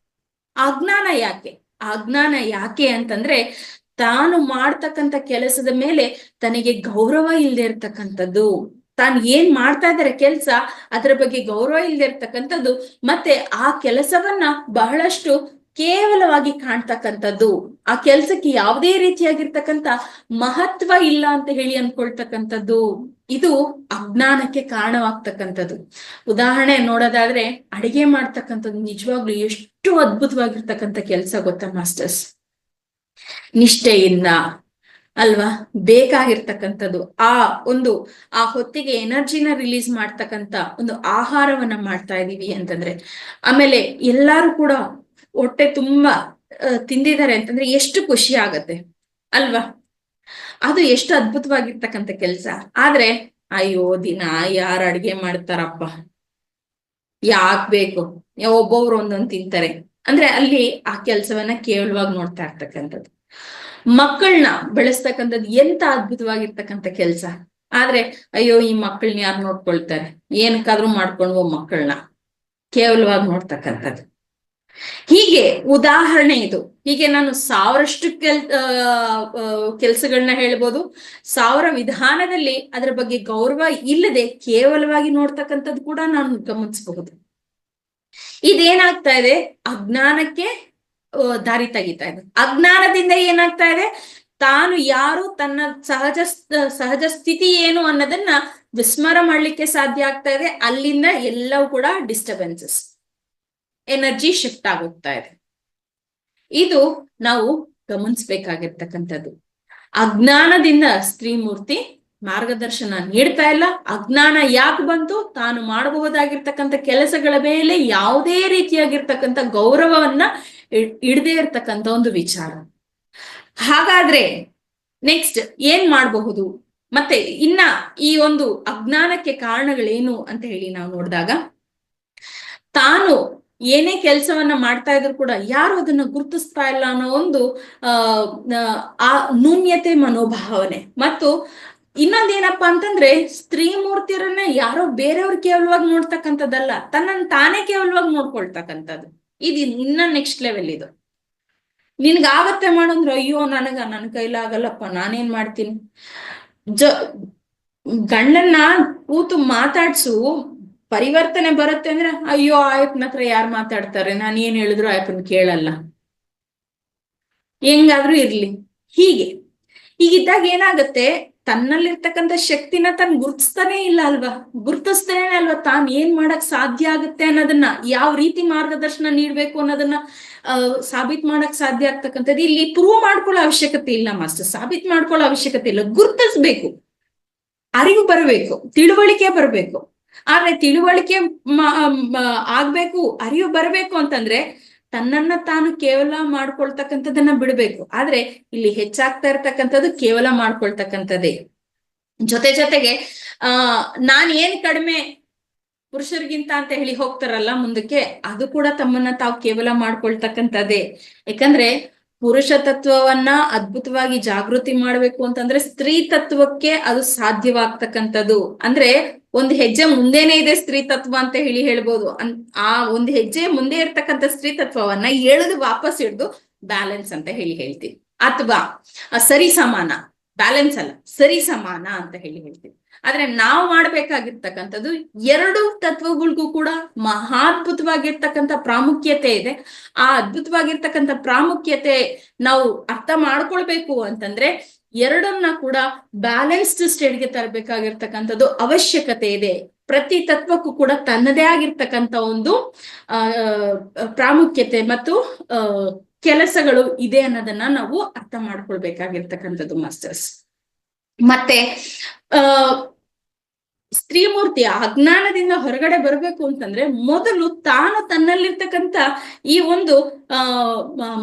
ಅಜ್ಞಾನ ಯಾಕೆ? ಅಜ್ಞಾನ ಯಾಕೆ ಅಂತಂದ್ರೆ ತಾನು ಮಾಡ್ತಕ್ಕಂಥ ಕೆಲಸದ ಮೇಲೆ ತನಗೆ ಗೌರವ ಇಲ್ಲದೆ ಇರ್ತಕ್ಕಂಥದ್ದು, ತಾನು ಏನ್ ಮಾಡ್ತಾ ಇದ್ದಾರೆ ಕೆಲ್ಸ ಅದರ ಬಗ್ಗೆ ಗೌರವ ಇಲ್ಲದೆ ಇರ್ತಕ್ಕಂಥದ್ದು, ಮತ್ತೆ ಆ ಕೆಲಸವನ್ನ ಬಹಳಷ್ಟು ಕೇವಲವಾಗಿ ಕಾಣ್ತಕ್ಕಂಥದ್ದು, ಆ ಕೆಲ್ಸಕ್ಕೆ ಯಾವುದೇ ರೀತಿಯಾಗಿರ್ತಕ್ಕಂಥ ಮಹತ್ವ ಇಲ್ಲ ಅಂತ ಹೇಳಿ ಅನ್ಕೊಳ್ತಕ್ಕಂಥದ್ದು, ಇದು ಅಜ್ಞಾನಕ್ಕೆ ಕಾರಣವಾಗ್ತಕ್ಕಂಥದ್ದು. ಉದಾಹರಣೆ ನೋಡೋದಾದ್ರೆ ಅಡಿಗೆ ಮಾಡ್ತಕ್ಕಂಥದ್ದು ನಿಜವಾಗ್ಲೂ ಎಷ್ಟು ಅದ್ಭುತವಾಗಿರ್ತಕ್ಕಂಥ ಕೆಲಸ ಗೊತ್ತಾ ಮಾಸ್ಟರ್ಸ್? ನಿಷ್ಠೆಯಿಂದ ಅಲ್ವಾ, ಬೇಕಾಗಿರ್ತಕ್ಕಂಥದ್ದು ಆ ಹೊತ್ತಿಗೆ ಎನರ್ಜಿನ ರಿಲೀಸ್ ಮಾಡ್ತಕ್ಕಂಥ ಒಂದು ಆಹಾರವನ್ನ ಮಾಡ್ತಾ ಇದೀವಿ ಅಂತಂದ್ರೆ, ಆಮೇಲೆ ಎಲ್ಲಾರು ಕೂಡ ಹೊಟ್ಟೆ ತುಂಬಾ ತಿಂದಿದ್ದಾರೆ ಅಂತಂದ್ರೆ ಎಷ್ಟು ಖುಷಿ ಆಗತ್ತೆ ಅಲ್ವಾ? ಅದು ಎಷ್ಟು ಅದ್ಭುತವಾಗಿರ್ತಕ್ಕಂಥ ಕೆಲ್ಸ. ಆದ್ರೆ ಅಯ್ಯೋ ದಿನ ಯಾರು ಅಡ್ಗೆ ಮಾಡ್ತಾರಪ್ಪ, ಯಾಕ್ ಬೇಕು, ಒಬ್ಬೊಬ್ರು ಒಂದೊಂದ್ ತಿಂತಾರೆ ಅಂದ್ರೆ ಅಲ್ಲಿ ಆ ಕೆಲ್ಸವನ್ನ ಕೇವಲವಾಗಿ ನೋಡ್ತಾ ಇರ್ತಕ್ಕಂಥದ್ದು. ಮಕ್ಕಳನ್ನ ಬೆಳೆಸ್ತಕ್ಕಂಥದ್ದು ಎಂತ ಅದ್ಭುತವಾಗಿರ್ತಕ್ಕಂಥ ಕೆಲ್ಸ. ಆದ್ರೆ ಅಯ್ಯೋ ಈ ಮಕ್ಕಳನ್ನ ಯಾರು ನೋಡ್ಕೊಳ್ತಾರೆ, ಏನಕ್ಕಾದ್ರೂ ಮಾಡ್ಕೊಂಡು ಮಕ್ಕಳನ್ನ ಕೇವಲವಾಗಿ ನೋಡ್ತಕ್ಕಂಥದ್ದು. ಹೀಗೆ ಉದಾಹರಣೆ ಇದು. ಹೀಗೆ ನಾನು ಸಾವಿರಷ್ಟು ಕೆಲ್ಸಗಳನ್ನ ಹೇಳ್ಬೋದು. 1000 ವಿಧಾನದಲ್ಲಿ ಅದರ ಬಗ್ಗೆ ಗೌರವ ಇಲ್ಲದೆ ಕೇವಲವಾಗಿ ನೋಡ್ತಕ್ಕಂಥದ್ದು ಕೂಡ ನಾನು ಗಮನಿಸಬಹುದು. ಇದೇನಾಗ್ತಾ ಇದೆ? ಅಜ್ಞಾನಕ್ಕೆ ದಾರಿ ತೆಗಿತಾ ಇದೆ. ಅಜ್ಞಾನದಿಂದ ಏನಾಗ್ತಾ ಇದೆ? ತಾನು ಯಾರು, ತನ್ನ ಸಹಜ ಸ್ಥಿತಿ ಏನು ಅನ್ನೋದನ್ನ ವಿಸ್ಮರ ಮಾಡ್ಲಿಕ್ಕೆ ಸಾಧ್ಯ ಆಗ್ತಾ ಇದೆ. ಅಲ್ಲಿಂದ ಎಲ್ಲವೂ ಕೂಡ ಡಿಸ್ಟರ್ಬೆನ್ಸಸ್, ಎನರ್ಜಿ ಶಿಫ್ಟ್ ಆಗೋಗ್ತಾ ಇದೆ. ಇದು ನಾವು ಗಮನಿಸ್ಬೇಕಾಗಿರ್ತಕ್ಕಂಥದ್ದು. ಅಜ್ಞಾನದಿಂದ ಸ್ತ್ರೀ ಮೂರ್ತಿ ಮಾರ್ಗದರ್ಶನ ನೀಡ್ತಾ ಇಲ್ಲ. ಅಜ್ಞಾನ ಯಾಕೆ ಬಂತು? ತಾನು ಮಾಡಬಹುದಾಗಿರ್ತಕ್ಕಂಥ ಕೆಲಸಗಳ ಮೇಲೆ ಯಾವುದೇ ರೀತಿಯಾಗಿರ್ತಕ್ಕಂಥ ಗೌರವವನ್ನ ಇಡದೇ ಇರ್ತಕ್ಕಂಥ ಒಂದು ವಿಚಾರ. ಹಾಗಾದ್ರೆ ನೆಕ್ಸ್ಟ್ ಏನ್ ಮಾಡಬಹುದು? ಮತ್ತೆ ಇನ್ನ ಈ ಒಂದು ಅಜ್ಞಾನಕ್ಕೆ ಕಾರಣಗಳೇನು ಅಂತ ಹೇಳಿ ನಾವು ನೋಡಿದಾಗ, ತಾನು ಏನೇ ಕೆಲಸವನ್ನ ಮಾಡ್ತಾ ಇದ್ರು ಕೂಡ ಯಾರು ಅದನ್ನ ಗುರುತಿಸ್ತಾ ಇಲ್ಲ ಅನ್ನೋ ಒಂದು ಆ ನ್ಯೂನ್ಯತೆ ಮನೋಭಾವನೆ. ಮತ್ತು ಇನ್ನೊಂದೇನಪ್ಪಾ ಅಂತಂದ್ರೆ, ಸ್ತ್ರೀ ಮೂರ್ತಿಯರನ್ನ ಯಾರೋ ಬೇರೆಯವ್ರು ಕೇವಲವಾಗಿ ನೋಡ್ತಕ್ಕಂಥದ್ದಲ್ಲ, ತನ್ನನ್ನು ತಾನೇ ಕೇವಲವಾಗಿ ನೋಡ್ಕೊಳ್ತಕ್ಕಂಥದ್ದು. ಇದು ಇನ್ನ ನೆಕ್ಸ್ಟ್ ಲೆವೆಲ್. ಇದು ನಿನ್ಗಾಗತ್ತೆ ಮಾಡೋಂದ್ರೆ ಅಯ್ಯೋ ನನ್ನ ಕೈಲಾಗಲ್ಲಪ್ಪ, ನಾನೇನ್ ಮಾಡ್ತೀನಿ. ಗಂಡನ್ನ ಕೂತು ಮಾತಾಡ್ಸು, ಪರಿವರ್ತನೆ ಬರುತ್ತೆ ಅಂದ್ರೆ ಅಯ್ಯೋ ಆಯಪ್ಪನ ಹತ್ರ ಯಾರು ಮಾತಾಡ್ತಾರೆ, ನಾನು ಏನ್ ಹೇಳಿದ್ರು ಆಯಪ್ಪನ್ ಕೇಳಲ್ಲ, ಹೆಂಗಾದ್ರೂ ಇರ್ಲಿ. ಹೀಗಿದ್ದಾಗ ಏನಾಗತ್ತೆ? ತನ್ನಲ್ಲಿರ್ತಕ್ಕಂಥ ಶಕ್ತಿನ ತಾನು ಗುರುತಿಸ್ತಾನೆ ಇಲ್ಲ ಅಲ್ವಾ? ಗುರುತಿಸ್ತಾನೆ ಅಲ್ವಾ ತಾನ್ ಏನ್ ಮಾಡಕ್ ಸಾಧ್ಯ ಆಗುತ್ತೆ ಅನ್ನೋದನ್ನ, ಯಾವ ರೀತಿ ಮಾರ್ಗದರ್ಶನ ನೀಡ್ಬೇಕು ಅನ್ನೋದನ್ನ ಸಾಬೀತ್ ಮಾಡಕ್ ಸಾಧ್ಯ ಆಗ್ತಕ್ಕಂಥದ್ದು. ಇಲ್ಲಿ ಪ್ರೂವ್ ಮಾಡ್ಕೊಳ್ಳೋ ಅವಶ್ಯಕತೆ ಇಲ್ಲ ಮಾಸ್ಟರ್, ಸಾಬೀತ್ ಮಾಡ್ಕೊಳ್ಳೋ ಅವಶ್ಯಕತೆ ಇಲ್ಲ. ಗುರುತಿಸ್ಬೇಕು, ಅರಿವು ಬರಬೇಕು, ತಿಳುವಳಿಕೆ ಬರಬೇಕು. ಆದ್ರೆ ತಿಳುವಳಿಕೆ ಆಗ್ಬೇಕು, ಅರಿವು ಬರಬೇಕು ಅಂತಂದ್ರೆ ತನ್ನನ್ನ ತಾನು ಕೇವಲ ಮಾಡ್ಕೊಳ್ತಕ್ಕಂಥದ್ದನ್ನ ಬಿಡ್ಬೇಕು. ಆದ್ರೆ ಇಲ್ಲಿ ಹೆಚ್ಚಾಗ್ತಾ ಇರ್ತಕ್ಕಂಥದ್ದು ಕೇವಲ ಮಾಡ್ಕೊಳ್ತಕ್ಕಂಥದ್ದೇ. ಜೊತೆಗೆ ನಾನ್ ಏನ್ ಕಡಿಮೆ ಪುರುಷರಿಗಿಂತ ಅಂತ ಹೇಳಿ ಹೋಗ್ತಾರಲ್ಲ ಮುಂದಕ್ಕೆ, ಅದು ಕೂಡ ತಮ್ಮನ್ನ ತಾವು ಕೇವಲ ಮಾಡ್ಕೊಳ್ತಕ್ಕಂಥದ್ದೇ. ಯಾಕಂದ್ರೆ ಪುರುಷ ತತ್ವವನ್ನ ಅದ್ಭುತವಾಗಿ ಜಾಗೃತಿ ಮಾಡ್ಬೇಕು ಅಂತಂದ್ರೆ ಸ್ತ್ರೀ ತತ್ವಕ್ಕೆ ಅದು ಸಾಧ್ಯವಾಗ್ತಕ್ಕಂಥದ್ದು. ಅಂದ್ರೆ ಒಂದು ಹೆಜ್ಜೆ ಮುಂದೆನೆ ಇದೆ ಸ್ತ್ರೀ ತತ್ವ ಅಂತ ಹೇಳಿ ಹೇಳ್ಬೋದು. ಆ ಒಂದು ಹೆಜ್ಜೆ ಮುಂದೆ ಇರ್ತಕ್ಕಂಥ ಸ್ತ್ರೀ ತತ್ವವನ್ನ ಎಳೆದು ವಾಪಸ್ ಹಿಡ್ದು ಬ್ಯಾಲೆನ್ಸ್ ಅಂತ ಹೇಳಿ ಹೇಳ್ತೀವಿ, ಅಥವಾ ಸರಿ ಸಮಾನ, ಬ್ಯಾಲೆನ್ಸ್ ಅಲ್ಲ ಸರಿ ಸಮಾನ ಅಂತ ಹೇಳಿ ಹೇಳ್ತೀವಿ. ಆದ್ರೆ ನಾವು ಮಾಡ್ಬೇಕಾಗಿರ್ತಕ್ಕಂಥದ್ದು ಎರಡು ತತ್ವಗಳಿಗೂ ಕೂಡ ಮಹಾದ್ಭುತವಾಗಿರ್ತಕ್ಕಂಥ ಪ್ರಾಮುಖ್ಯತೆ ಇದೆ. ಆ ಅದ್ಭುತವಾಗಿರ್ತಕ್ಕಂಥ ಪ್ರಾಮುಖ್ಯತೆ ನಾವು ಅರ್ಥ ಮಾಡ್ಕೊಳ್ಬೇಕು ಅಂತಂದ್ರೆ ಎರಡನ್ನ ಕೂಡ ಬ್ಯಾಲೆನ್ಸ್ಡ್ ಸ್ಟೇಟ್ಗೆ ತರಬೇಕಾಗಿರ್ತಕ್ಕಂಥದ್ದು ಅವಶ್ಯಕತೆ ಇದೆ. ಪ್ರತಿ ತತ್ವಕ್ಕೂ ಕೂಡ ತನ್ನದೇ ಆಗಿರ್ತಕ್ಕಂಥ ಒಂದು ಪ್ರಾಮುಖ್ಯತೆ ಮತ್ತು ಕೆಲಸಗಳು ಇದೆ ಅನ್ನೋದನ್ನ ನಾವು ಅರ್ಥ ಮಾಡ್ಕೊಳ್ಬೇಕಾಗಿರ್ತಕ್ಕಂಥದ್ದು ಮಾಸ್ಟರ್ಸ್. ಮತ್ತೆ ಸ್ತ್ರೀಮೂರ್ತಿ ಅಜ್ಞಾನದಿಂದ ಹೊರಗಡೆ ಬರ್ಬೇಕು ಅಂತಂದ್ರೆ ಮೊದಲು ತಾನು ತನ್ನಲ್ಲಿರ್ತಕ್ಕಂಥ ಈ ಒಂದು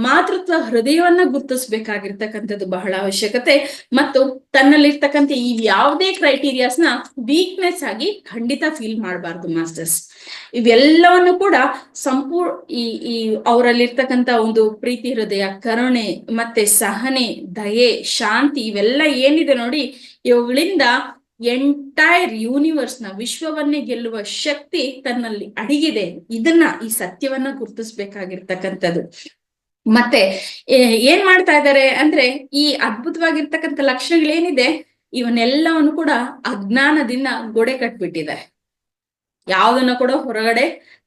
ಮಾತೃತ್ವ ಹೃದಯವನ್ನ ಗುರುತಿಸ್ಬೇಕಾಗಿರ್ತಕ್ಕಂಥದ್ದು ಬಹಳ ಅವಶ್ಯಕತೆ. ಮತ್ತು ತನ್ನಲ್ಲಿರ್ತಕ್ಕಂಥ ಈ ಯಾವುದೇ ಕ್ರೈಟೀರಿಯಾಸ್ನ ವೀಕ್ನೆಸ್ ಆಗಿ ಖಂಡಿತ ಫೀಲ್ ಮಾಡಬಾರ್ದು ಮಾಸ್ಟರ್ಸ್. ಇವೆಲ್ಲವನ್ನು ಕೂಡ ಈ ಅವರಲ್ಲಿರ್ತಕ್ಕಂಥ ಒಂದು ಪ್ರೀತಿ ಹೃದಯ, ಕರುಣೆ, ಮತ್ತೆ ಸಹನೆ, ದಯೆ, ಶಾಂತಿ, ಇವೆಲ್ಲ ಏನಿದೆ ನೋಡಿ, ಇವುಗಳಿಂದ ಎಂಟೈರ್ ಯೂನಿವರ್ಸ್ನ ವಿಶ್ವವನ್ನೇ ಗೆಲ್ಲುವ ಶಕ್ತಿ ತನ್ನಲ್ಲಿ ಅಡಗಿದೆ. ಈ ಸತ್ಯವನ್ನ ಗುರುತಿಸ್ಬೇಕಾಗಿರ್ತಕ್ಕಂಥದ್ದು. ಮತ್ತೆ ಏನ್ ಮಾಡ್ತಾ ಇದ್ದಾರೆ ಅಂದ್ರೆ, ಈ ಅದ್ಭುತವಾಗಿರ್ತಕ್ಕಂಥ ಲಕ್ಷಣಗಳೇನಿದೆ ಇವನ್ನೆಲ್ಲವನ್ನು ಕೂಡ ಅಜ್ಞಾನದಿಂದ ಗೋಡೆ ಕಟ್ಬಿಟ್ಟಿದ್ದಾರೆ. ಯಾವ್ದನ್ನ ಕೂಡ ಹೊರಗಡೆ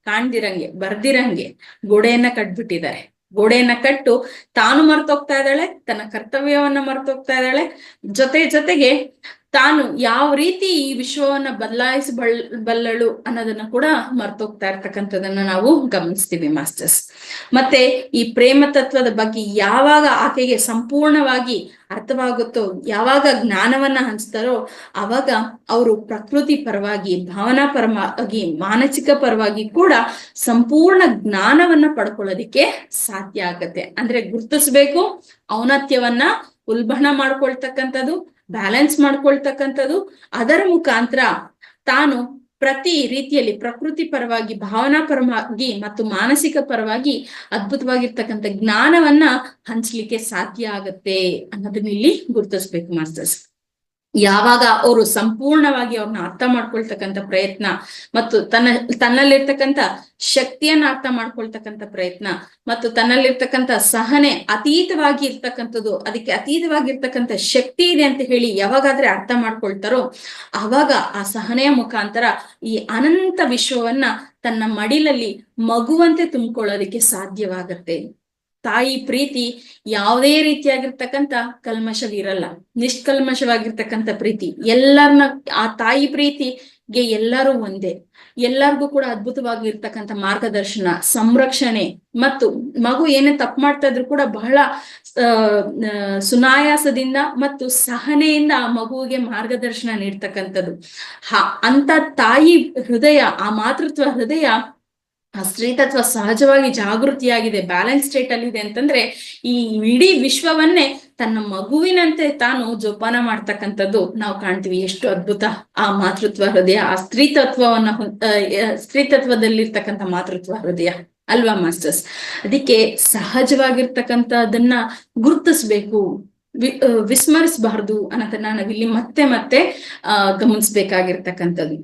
ಕಾಣ್ದಿರಂಗೆ ಬರ್ದಿರಂಗೆ ಗೋಡೆಯನ್ನ ಕಟ್ಬಿಟ್ಟಿದ್ದಾರೆ. ಗೋಡೆಯನ್ನ ಕಟ್ಟು ತಾನು ಮರ್ತೋಗ್ತಾ ಇದ್ದಾಳೆ, ತನ್ನ ಕರ್ತವ್ಯವನ್ನ ಮರ್ತೋಗ್ತಾ ಇದ್ದಾಳೆ, ಜೊತೆಗೆ ತಾನು ಯಾವ ರೀತಿ ಈ ವಿಶ್ವವನ್ನ ಬದಲಾಯಿಸಬಲ್ಲಳು ಅನ್ನೋದನ್ನ ಕೂಡ ಮರ್ತೋಗ್ತಾ ಇರ್ತಕ್ಕಂಥದನ್ನ ನಾವು ಗಮನಿಸ್ತೀವಿ ಮಾಸ್ಟರ್ಸ್. ಮತ್ತೆ ಈ ಪ್ರೇಮ ತತ್ವದ ಬಗ್ಗೆ ಯಾವಾಗ ಆಕೆಗೆ ಸಂಪೂರ್ಣವಾಗಿ ಅರ್ಥವಾಗುತ್ತೋ, ಯಾವಾಗ ಜ್ಞಾನವನ್ನ ಹಂಚ್ತಾರೋ, ಅವಾಗ ಅವರು ಪ್ರಕೃತಿ ಪರವಾಗಿ, ಭಾವನಾ ಪರವಾಗಿ, ಮಾನಸಿಕ ಪರವಾಗಿ ಕೂಡ ಸಂಪೂರ್ಣ ಜ್ಞಾನವನ್ನ ಪಡ್ಕೊಳ್ಳೋದಿಕ್ಕೆ ಸಾಧ್ಯ ಆಗತ್ತೆ. ಅಂದ್ರೆ ಗುರುತಿಸ್ಬೇಕು, ಔನ್ನತ್ಯವನ್ನ ಉಲ್ಬಣ ಮಾಡ್ಕೊಳ್ತಕ್ಕಂಥದ್ದು, ಬ್ಯಾಲೆನ್ಸ್ ಮಾಡ್ಕೊಳ್ತಕ್ಕಂಥದ್ದು, ಅದರ ಮುಖಾಂತರ ತಾನು ಪ್ರತಿ ರೀತಿಯಲ್ಲಿ ಪ್ರಕೃತಿ ಪರವಾಗಿ, ಭಾವನಾ ಪರವಾಗಿ ಮತ್ತು ಮಾನಸಿಕ ಪರವಾಗಿ ಅದ್ಭುತವಾಗಿರ್ತಕ್ಕಂಥ ಜ್ಞಾನವನ್ನ ಹಂಚ್ಲಿಕ್ಕೆ ಸಾಧ್ಯ ಆಗತ್ತೆ ಅನ್ನೋದನ್ನ ಇಲ್ಲಿ ಗುರುತಿಸ್ಬೇಕು ಮಾಸ್ಟರ್ಸ್. ಯಾವಾಗ ಅವರು ಸಂಪೂರ್ಣವಾಗಿ ಅವ್ರನ್ನ ಅರ್ಥ ಮಾಡ್ಕೊಳ್ತಕ್ಕಂಥ ಪ್ರಯತ್ನ ಮತ್ತು ತನ್ನಲ್ಲಿರ್ತಕ್ಕಂಥ ಶಕ್ತಿಯನ್ನ ಅರ್ಥ ಮಾಡ್ಕೊಳ್ತಕ್ಕಂಥ ಪ್ರಯತ್ನ ಮತ್ತು ತನ್ನಲ್ಲಿರ್ತಕ್ಕಂಥ ಸಹನೆ ಅತೀತವಾಗಿ ಇರ್ತಕ್ಕಂಥದ್ದು, ಅದಕ್ಕೆ ಅತೀತವಾಗಿರ್ತಕ್ಕಂಥ ಶಕ್ತಿ ಇದೆ ಅಂತ ಹೇಳಿ ಯಾವಾಗಾದ್ರೆ ಅರ್ಥ ಮಾಡ್ಕೊಳ್ತಾರೋ, ಆವಾಗ ಆ ಸಹನೆಯ ಮುಖಾಂತರ ಈ ಅನಂತ ವಿಶ್ವವನ್ನ ತನ್ನ ಮಡಿಲಲ್ಲಿ ಮಗುವಂತೆ ತುಂಬಿಕೊಳ್ಳೋದಕ್ಕೆ ಸಾಧ್ಯವಾಗತ್ತೆ. ತಾಯಿ ಪ್ರೀತಿ ಯಾವುದೇ ರೀತಿಯಾಗಿರ್ತಕ್ಕಂಥ ಕಲ್ಮಶವಿರಲ್ಲ, ನಿಷ್ಕಲ್ಮಶವಾಗಿರ್ತಕ್ಕಂಥ ಪ್ರೀತಿ. ಎಲ್ಲರನ್ನ ಆ ತಾಯಿ ಪ್ರೀತಿಗೆ ಎಲ್ಲರೂ ಒಂದೇ, ಎಲ್ಲರಿಗೂ ಕೂಡ ಅದ್ಭುತವಾಗಿರ್ತಕ್ಕಂಥ ಮಾರ್ಗದರ್ಶನ, ಸಂರಕ್ಷಣೆ, ಮತ್ತು ಮಗು ಏನೇ ತಪ್ಪು ಮಾಡ್ತಾ ಇದ್ರು ಕೂಡ ಬಹಳ ಸುನಾಯಾಸದಿಂದ ಮತ್ತು ಸಹನೆಯಿಂದ ಆ ಮಗುವಿಗೆ ಮಾರ್ಗದರ್ಶನ ನೀಡ್ತಕ್ಕಂಥದ್ದು. ಅಂತ ತಾಯಿ ಹೃದಯ, ಆ ಮಾತೃತ್ವ ಹೃದಯ, ಆ ಸ್ತ್ರೀತತ್ವ ಸಹಜವಾಗಿ ಜಾಗೃತಿಯಾಗಿದೆ, ಬ್ಯಾಲೆನ್ಸ್ ಸ್ಟೇಟ್ ಅಲ್ಲಿ ಇದೆ ಅಂತಂದ್ರೆ ಈ ಇಡೀ ವಿಶ್ವವನ್ನೇ ತನ್ನ ಮಗುವಿನಂತೆ ತಾನು ಜೋಪಾನ ಮಾಡ್ತಕ್ಕಂಥದ್ದು ನಾವು ಕಾಣ್ತೀವಿ. ಎಷ್ಟು ಅದ್ಭುತ ಆ ಮಾತೃತ್ವ ಹೃದಯ, ಆ ಸ್ತ್ರೀತತ್ವದಲ್ಲಿರ್ತಕ್ಕಂಥ ಮಾತೃತ್ವ ಹೃದಯ ಅಲ್ವಾ ಮಾಸ್ಟರ್ಸ್. ಅದಕ್ಕೆ ಸಹಜವಾಗಿರ್ತಕ್ಕಂಥದನ್ನ ಗುರುತಿಸ್ಬೇಕು, ವಿಸ್ಮರಿಸಬಾರ್ದು ಅನ್ನೋದನ್ನ ನಾವಿಲ್ಲಿ ಮತ್ತೆ ಗಮನಿಸ್ಬೇಕಾಗಿರ್ತಕ್ಕಂಥದ್ದು.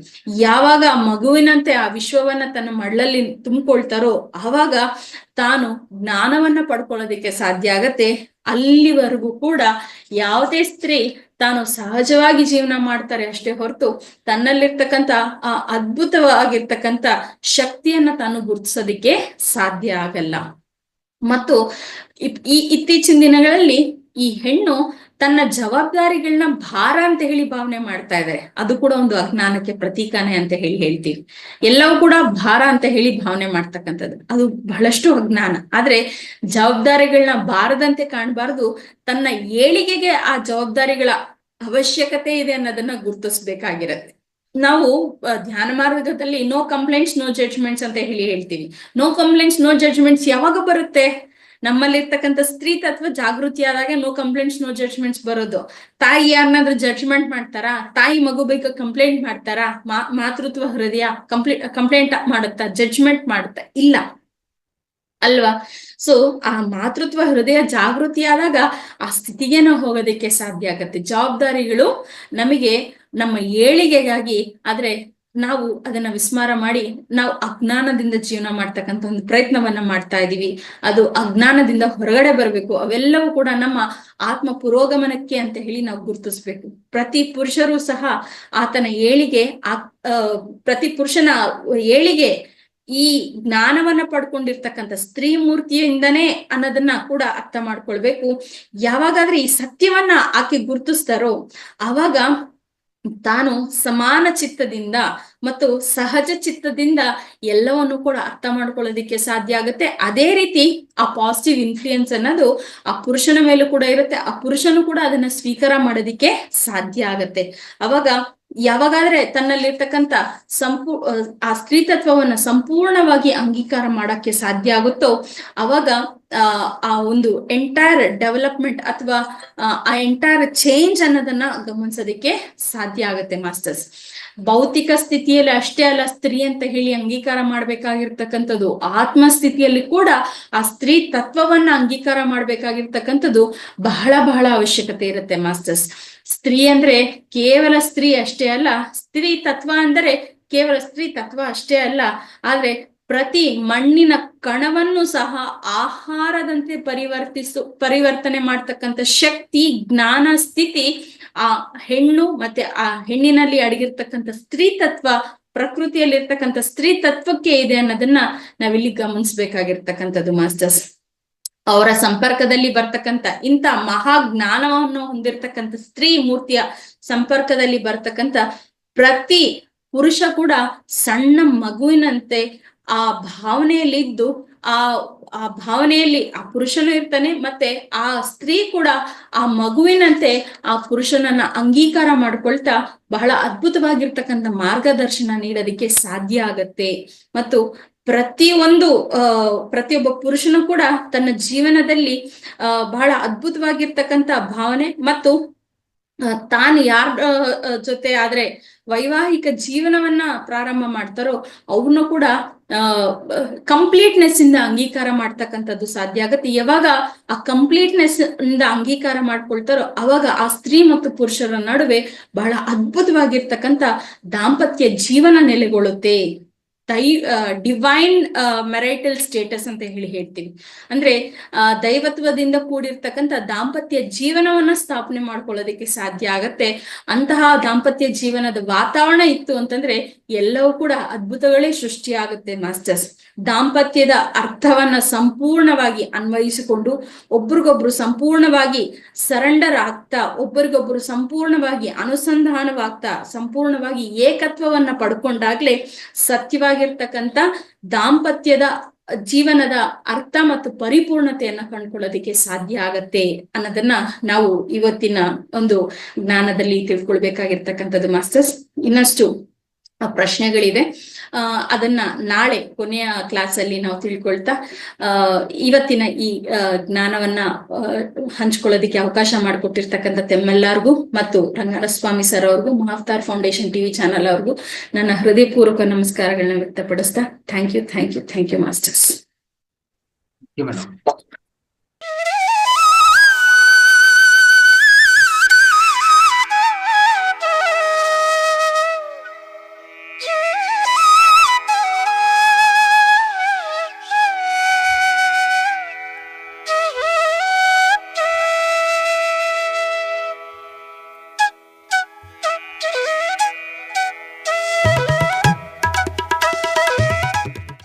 ಯಾವಾಗ ಆ ಮಗುವಿನಂತೆ ಆ ವಿಶ್ವವನ್ನ ತನ್ನ ಮಡಲಲ್ಲಿ ತುಂಬಿಕೊಳ್ತಾರೋ ಆವಾಗ ತಾನು ಜ್ಞಾನವನ್ನ ಪಡ್ಕೊಳ್ಳೋದಿಕ್ಕೆ ಸಾಧ್ಯ ಆಗತ್ತೆ. ಅಲ್ಲಿವರೆಗೂ ಕೂಡ ಯಾವುದೇ ಸ್ತ್ರೀ ತಾನು ಸಹಜವಾಗಿ ಜೀವನ ಮಾಡ್ತಾರೆ ಅಷ್ಟೇ ಹೊರತು ತನ್ನಲ್ಲಿರ್ತಕ್ಕಂಥ ಆ ಅದ್ಭುತವಾಗಿರ್ತಕ್ಕಂಥ ಶಕ್ತಿಯನ್ನ ತಾನು ಗುರುತಿಸೋದಿಕ್ಕೆ ಸಾಧ್ಯ ಆಗಲ್ಲ. ಮತ್ತು ಇತ್ತೀಚಿನ ದಿನಗಳಲ್ಲಿ ಈ ಹೆಣ್ಣು ತನ್ನ ಜವಾಬ್ದಾರಿಗಳನ್ನ ಭಾರ ಅಂತ ಹೇಳಿ ಭಾವನೆ ಮಾಡ್ತಾ ಇದ್ದಾರೆ. ಅದು ಕೂಡ ಒಂದು ಅಜ್ಞಾನಕ್ಕೆ ಪ್ರತೀಕಾನೆ ಅಂತ ಹೇಳ್ತೀವಿ. ಎಲ್ಲವೂ ಕೂಡ ಭಾರ ಅಂತ ಹೇಳಿ ಭಾವನೆ ಮಾಡ್ತಕ್ಕಂಥದ್ದು ಅದು ಬಹಳಷ್ಟು ಅಜ್ಞಾನ. ಆದ್ರೆ ಜವಾಬ್ದಾರಿಗಳನ್ನ ಭಾರದಂತೆ ಕಾಣಬಾರ್ದು, ತನ್ನ ಏಳಿಗೆಗೆ ಆ ಜವಾಬ್ದಾರಿಗಳ ಅವಶ್ಯಕತೆ ಇದೆ ಅನ್ನೋದನ್ನ ಗುರುತಿಸ್ಬೇಕಾಗಿರತ್ತೆ. ನಾವು ಧ್ಯಾನ ಮಾರ್ಗದಲ್ಲಿ ನೋ ಕಂಪ್ಲೇಂಟ್ಸ್ ನೋ ಜಡ್ಜ್ಮೆಂಟ್ಸ್ ಅಂತ ಹೇಳ್ತೀವಿ. ನೋ ಕಂಪ್ಲೇಂಟ್ಸ್ ನೋ ಜಡ್ಜ್ಮೆಂಟ್ಸ್ ಯಾವಾಗ ಬರುತ್ತೆ? ನಮ್ಮಲ್ಲಿರ್ತಕ್ಕಂಥ ಸ್ತ್ರೀ ತತ್ವ ಜಾಗೃತಿ ಆದಾಗ ನೋ ಕಂಪ್ಲೇಂಟ್ಸ್ ನೋ ಜಡ್ಜ್ಮೆಂಟ್ಸ್ ಬರೋದು. ತಾಯಿ ಯಾರನ್ನಾದ್ರೂ ಜಡ್ಜ್ಮೆಂಟ್ ಮಾಡ್ತಾರಾ? ತಾಯಿ ಮಗು ಬೇಕು ಕಂಪ್ಲೇಂಟ್ ಮಾಡ್ತಾರಾ? ಮಾತೃತ್ವ ಹೃದಯ ಕಂಪ್ಲೇಂಟ್ ಮಾಡುತ್ತಾ? ಜಡ್ಜ್ಮೆಂಟ್ ಮಾಡುತ್ತಾ? ಇಲ್ಲ ಅಲ್ವಾ? ಸೊ ಆ ಮಾತೃತ್ವ ಹೃದಯ ಜಾಗೃತಿ ಆದಾಗ ಆ ಸ್ಥಿತಿಗೆ ನಾವು ಹೋಗೋದಕ್ಕೆ ಸಾಧ್ಯ ಆಗತ್ತೆ. ಜವಾಬ್ದಾರಿಗಳು ನಮಗೆ ನಮ್ಮ ಏಳಿಗೆಗಾಗಿ, ಆದ್ರೆ ನಾವು ಅದನ್ನ ವಿಸ್ಮಾರ ಮಾಡಿ ನಾವು ಅಜ್ಞಾನದಿಂದ ಜೀವನ ಮಾಡ್ತಕ್ಕಂಥ ಒಂದು ಪ್ರಯತ್ನವನ್ನ ಮಾಡ್ತಾ ಇದೀವಿ. ಅದು ಅಜ್ಞಾನದಿಂದ ಹೊರಗಡೆ ಬರ್ಬೇಕು. ಅವೆಲ್ಲವೂ ಕೂಡ ನಮ್ಮ ಆತ್ಮ ಪುರೋಗಮನಕ್ಕೆ ಅಂತ ಹೇಳಿ ನಾವು ಗುರುತಿಸ್ಬೇಕು. ಪ್ರತಿ ಪುರುಷರು ಸಹ ಆತನ ಏಳಿಗೆ, ಪ್ರತಿ ಪುರುಷನ ಏಳಿಗೆ ಈ ಜ್ಞಾನವನ್ನ ಪಡ್ಕೊಂಡಿರ್ತಕ್ಕಂಥ ಸ್ತ್ರೀ ಮೂರ್ತಿಯಿಂದನೇ ಅನ್ನೋದನ್ನ ಕೂಡ ಅರ್ಥ ಮಾಡ್ಕೊಳ್ಬೇಕು. ಯಾವಾಗಾದ್ರೆ ಈ ಸತ್ಯವನ್ನ ಆಕೆ ಗುರುತಿಸ್ತಾರೋ ಆವಾಗ ತಾನು ಸಮಾನ ಚಿತ್ತದಿಂದ ಮತ್ತು ಸಹಜ ಚಿತ್ತದಿಂದ ಎಲ್ಲವನ್ನು ಕೂಡ ಅರ್ಥ ಮಾಡ್ಕೊಳ್ಳೋದಿಕ್ಕೆ ಸಾಧ್ಯ ಆಗುತ್ತೆ. ಅದೇ ರೀತಿ ಆ ಪಾಸಿಟಿವ್ ಇನ್ಫ್ಲೂಯೆನ್ಸ್ ಅನ್ನೋದು ಆ ಪುರುಷನ ಮೇಲೂ ಕೂಡ ಇರುತ್ತೆ. ಆ ಪುರುಷನು ಕೂಡ ಅದನ್ನ ಸ್ವೀಕಾರ ಮಾಡೋದಿಕ್ಕೆ ಸಾಧ್ಯ ಆಗತ್ತೆ. ಅವಾಗ ಯಾವಾಗಾದ್ರೆ ತನ್ನಲ್ಲಿರ್ತಕ್ಕಂಥ ಆ ಸ್ತ್ರೀ ತತ್ವವನ್ನ ಸಂಪೂರ್ಣವಾಗಿ ಅಂಗೀಕಾರ ಮಾಡಕ್ಕೆ ಸಾಧ್ಯ ಆಗುತ್ತೋ ಅವಾಗ ಆ ಒಂದು ಎಂಟೈರ್ ಡೆವಲಪ್ಮೆಂಟ್ ಅಥವಾ ಆ ಎಂಟೈರ್ ಚೇಂಜ್ ಅನ್ನೋದನ್ನ ಗಮನಿಸೋದಕ್ಕೆ ಸಾಧ್ಯ ಆಗುತ್ತೆ ಮಾಸ್ಟರ್ಸ್. ಭೌತಿಕ ಸ್ಥಿತಿಯಲ್ಲಿ ಅಷ್ಟೇ ಅಲ್ಲ ಸ್ತ್ರೀ ಅಂತ ಹೇಳಿ ಅಂಗೀಕಾರ ಮಾಡ್ಬೇಕಾಗಿರ್ತಕ್ಕಂಥದ್ದು, ಆತ್ಮಸ್ಥಿತಿಯಲ್ಲಿ ಕೂಡ ಆ ಸ್ತ್ರೀ ತತ್ವವನ್ನ ಅಂಗೀಕಾರ ಮಾಡ್ಬೇಕಾಗಿರ್ತಕ್ಕಂಥದ್ದು ಬಹಳ ಬಹಳ ಅವಶ್ಯಕತೆ ಇರುತ್ತೆ ಮಾಸ್ಟರ್ಸ್. ಸ್ತ್ರೀ ಅಂದ್ರೆ ಕೇವಲ ಸ್ತ್ರೀ ಅಷ್ಟೇ ಅಲ್ಲ, ಸ್ತ್ರೀ ತತ್ವ ಅಂದರೆ ಕೇವಲ ಸ್ತ್ರೀ ತತ್ವ ಅಷ್ಟೇ ಅಲ್ಲ, ಆದ್ರೆ ಪ್ರತಿ ಮಣ್ಣಿನ ಕಣವನ್ನು ಸಹ ಆಹಾರದಂತೆ ಪರಿವರ್ತನೆ ಮಾಡ್ತಕ್ಕಂಥ ಶಕ್ತಿ, ಜ್ಞಾನ, ಸ್ಥಿತಿ ಆ ಹೆಣ್ಣು ಮತ್ತೆ ಆ ಹೆಣ್ಣಿನಲ್ಲಿ ಅಡಗಿರ್ತಕ್ಕಂಥ ಸ್ತ್ರೀ ತತ್ವ, ಪ್ರಕೃತಿಯಲ್ಲಿರ್ತಕ್ಕಂಥ ಸ್ತ್ರೀ ತತ್ವಕ್ಕೆ ಇದೆ ಅನ್ನೋದನ್ನ ನಾವಿಲ್ಲಿ ಗಮನಿಸ್ಬೇಕಾಗಿರ್ತಕ್ಕಂಥದ್ದು ಮಾಸ್ಟರ್ಸ್. ಅವರ ಸಂಪರ್ಕದಲ್ಲಿ ಬರ್ತಕ್ಕಂಥ ಇಂಥ ಮಹಾಜ್ಞಾನವನ್ನು ಹೊಂದಿರತಕ್ಕಂಥ ಸ್ತ್ರೀ ಮೂರ್ತಿಯ ಸಂಪರ್ಕದಲ್ಲಿ ಬರ್ತಕ್ಕಂಥ ಪ್ರತಿ ಪುರುಷ ಕೂಡ ಸಣ್ಣ ಮಗುವಿನಂತೆ ಆ ಭಾವನೆಯಲ್ಲಿದ್ದು ಆ ಭಾವನೆಯಲ್ಲಿ ಆ ಪುರುಷನು ಇರ್ತಾನೆ, ಮತ್ತೆ ಆ ಸ್ತ್ರೀ ಕೂಡ ಆ ಮಗುವಿನಂತೆ ಆ ಪುರುಷನನ್ನ ಅಂಗೀಕಾರ ಮಾಡ್ಕೊಳ್ತಾ ಬಹಳ ಅದ್ಭುತವಾಗಿರ್ತಕ್ಕಂಥ ಮಾರ್ಗದರ್ಶನ ನೀಡೋದಕ್ಕೆ ಸಾಧ್ಯ ಆಗತ್ತೆ. ಮತ್ತು ಪ್ರತಿಯೊಬ್ಬ ಪುರುಷನು ಕೂಡ ತನ್ನ ಜೀವನದಲ್ಲಿ ಬಹಳ ಅದ್ಭುತವಾಗಿರ್ತಕ್ಕಂಥ ಭಾವನೆ ಮತ್ತು ತಾನು ಯಾರ ಜೊತೆ ಆದ್ರೆ ವೈವಾಹಿಕ ಜೀವನವನ್ನ ಪ್ರಾರಂಭ ಮಾಡ್ತಾರೋ ಅವ್ರನ್ನು ಕೂಡ ಕಂಪ್ಲೀಟ್ನೆಸ್ ಇಂದ ಅಂಗೀಕಾರ ಮಾಡ್ತಕ್ಕಂಥದ್ದು ಸಾಧ್ಯ ಆಗತ್ತೆ. ಯಾವಾಗ ಆ ಕಂಪ್ಲೀಟ್ನೆಸ್ ಇಂದ ಅಂಗೀಕಾರ ಮಾಡ್ಕೊಳ್ತಾರೋ ಅವಾಗ ಆ ಸ್ತ್ರೀ ಮತ್ತು ಪುರುಷರ ನಡುವೆ ಬಹಳ ಅದ್ಭುತವಾಗಿರ್ತಕ್ಕಂಥ ದಾಂಪತ್ಯ ಜೀವನ ನೆಲೆಗೊಳ್ಳುತ್ತೆ. ಡಿವೈನ್ ಮೆರೈಟಲ್ ಸ್ಟೇಟಸ್ ಅಂತ ಹೇಳ್ತೀವಿ. ಅಂದ್ರೆ ದೈವತ್ವದಿಂದ ಕೂಡಿರ್ತಕ್ಕಂಥ ದಾಂಪತ್ಯ ಜೀವನವನ್ನ ಸ್ಥಾಪನೆ ಮಾಡ್ಕೊಳ್ಳೋದಕ್ಕೆ ಸಾಧ್ಯ ಆಗತ್ತೆ. ಅಂತಹ ದಾಂಪತ್ಯ ಜೀವನದ ವಾತಾವರಣ ಇತ್ತು ಅಂತಂದ್ರೆ ಎಲ್ಲವೂ ಕೂಡ ಅದ್ಭುತಗಳೇ ಸೃಷ್ಟಿಯಾಗುತ್ತೆ ಮಾಸ್ಟರ್ಸ್. ದಾಂಪತ್ಯದ ಅರ್ಥವನ್ನ ಸಂಪೂರ್ಣವಾಗಿ ಅನ್ವಯಿಸಿಕೊಂಡು ಒಬ್ರಿಗೊಬ್ರು ಸಂಪೂರ್ಣವಾಗಿ ಸರೆಂಡರ್ ಆಗ್ತಾ, ಒಬ್ಬರಿಗೊಬ್ರು ಸಂಪೂರ್ಣವಾಗಿ ಅನುಸಂಧಾನವಾಗ್ತಾ, ಸಂಪೂರ್ಣವಾಗಿ ಏಕತ್ವವನ್ನ ಪಡ್ಕೊಂಡಾಗ್ಲೇ ಸತ್ಯವಾಗಿರ್ತಕ್ಕಂಥ ದಾಂಪತ್ಯದ ಜೀವನದ ಅರ್ಥ ಮತ್ತು ಪರಿಪೂರ್ಣತೆಯನ್ನ ಕಂಡುಕೊಳ್ಳೋದಕ್ಕೆ ಸಾಧ್ಯ ಆಗತ್ತೆ ಅನ್ನೋದನ್ನ ನಾವು ಇವತ್ತಿನ ಒಂದು ಜ್ಞಾನದಲ್ಲಿ ತಿಳ್ಕೊಳ್ಬೇಕಾಗಿರ್ತಕ್ಕಂಥದ್ದು ಮಾಸ್ಟರ್ಸ್. ಇನ್ನಷ್ಟು ಪ್ರಶ್ನೆಗಳಿದೆ, ಅದನ್ನ ನಾಳೆ ಕೊನೆಯ ಕ್ಲಾಸ್ ಅಲ್ಲಿ ನಾವು ತಿಳ್ಕೊಳ್ತಾ ಇವತ್ತಿನ ಈ ಜ್ಞಾನವನ್ನ ಹಂಚ್ಕೊಳ್ಳೋದಿಕ್ಕೆ ಅವಕಾಶ ಮಾಡಿಕೊಟ್ಟಿರ್ತಕ್ಕಂಥ ತಮ್ಮೆಲ್ಲರಿಗೂ ಮತ್ತು ರಂಗಸ್ವಾಮಿ ಸರ್ ಅವ್ರಿಗೂ, ಮಹಾವತಾರ್ ಫೌಂಡೇಶನ್ ಟಿವಿ ಚಾನಲ್ ಅವ್ರಿಗೂ ನನ್ನ ಹೃದಯಪೂರ್ವಕ ನಮಸ್ಕಾರಗಳನ್ನ ವ್ಯಕ್ತಪಡಿಸ್ತಾ ಥ್ಯಾಂಕ್ ಯು ಮಾಸ್ಟರ್ಸ್.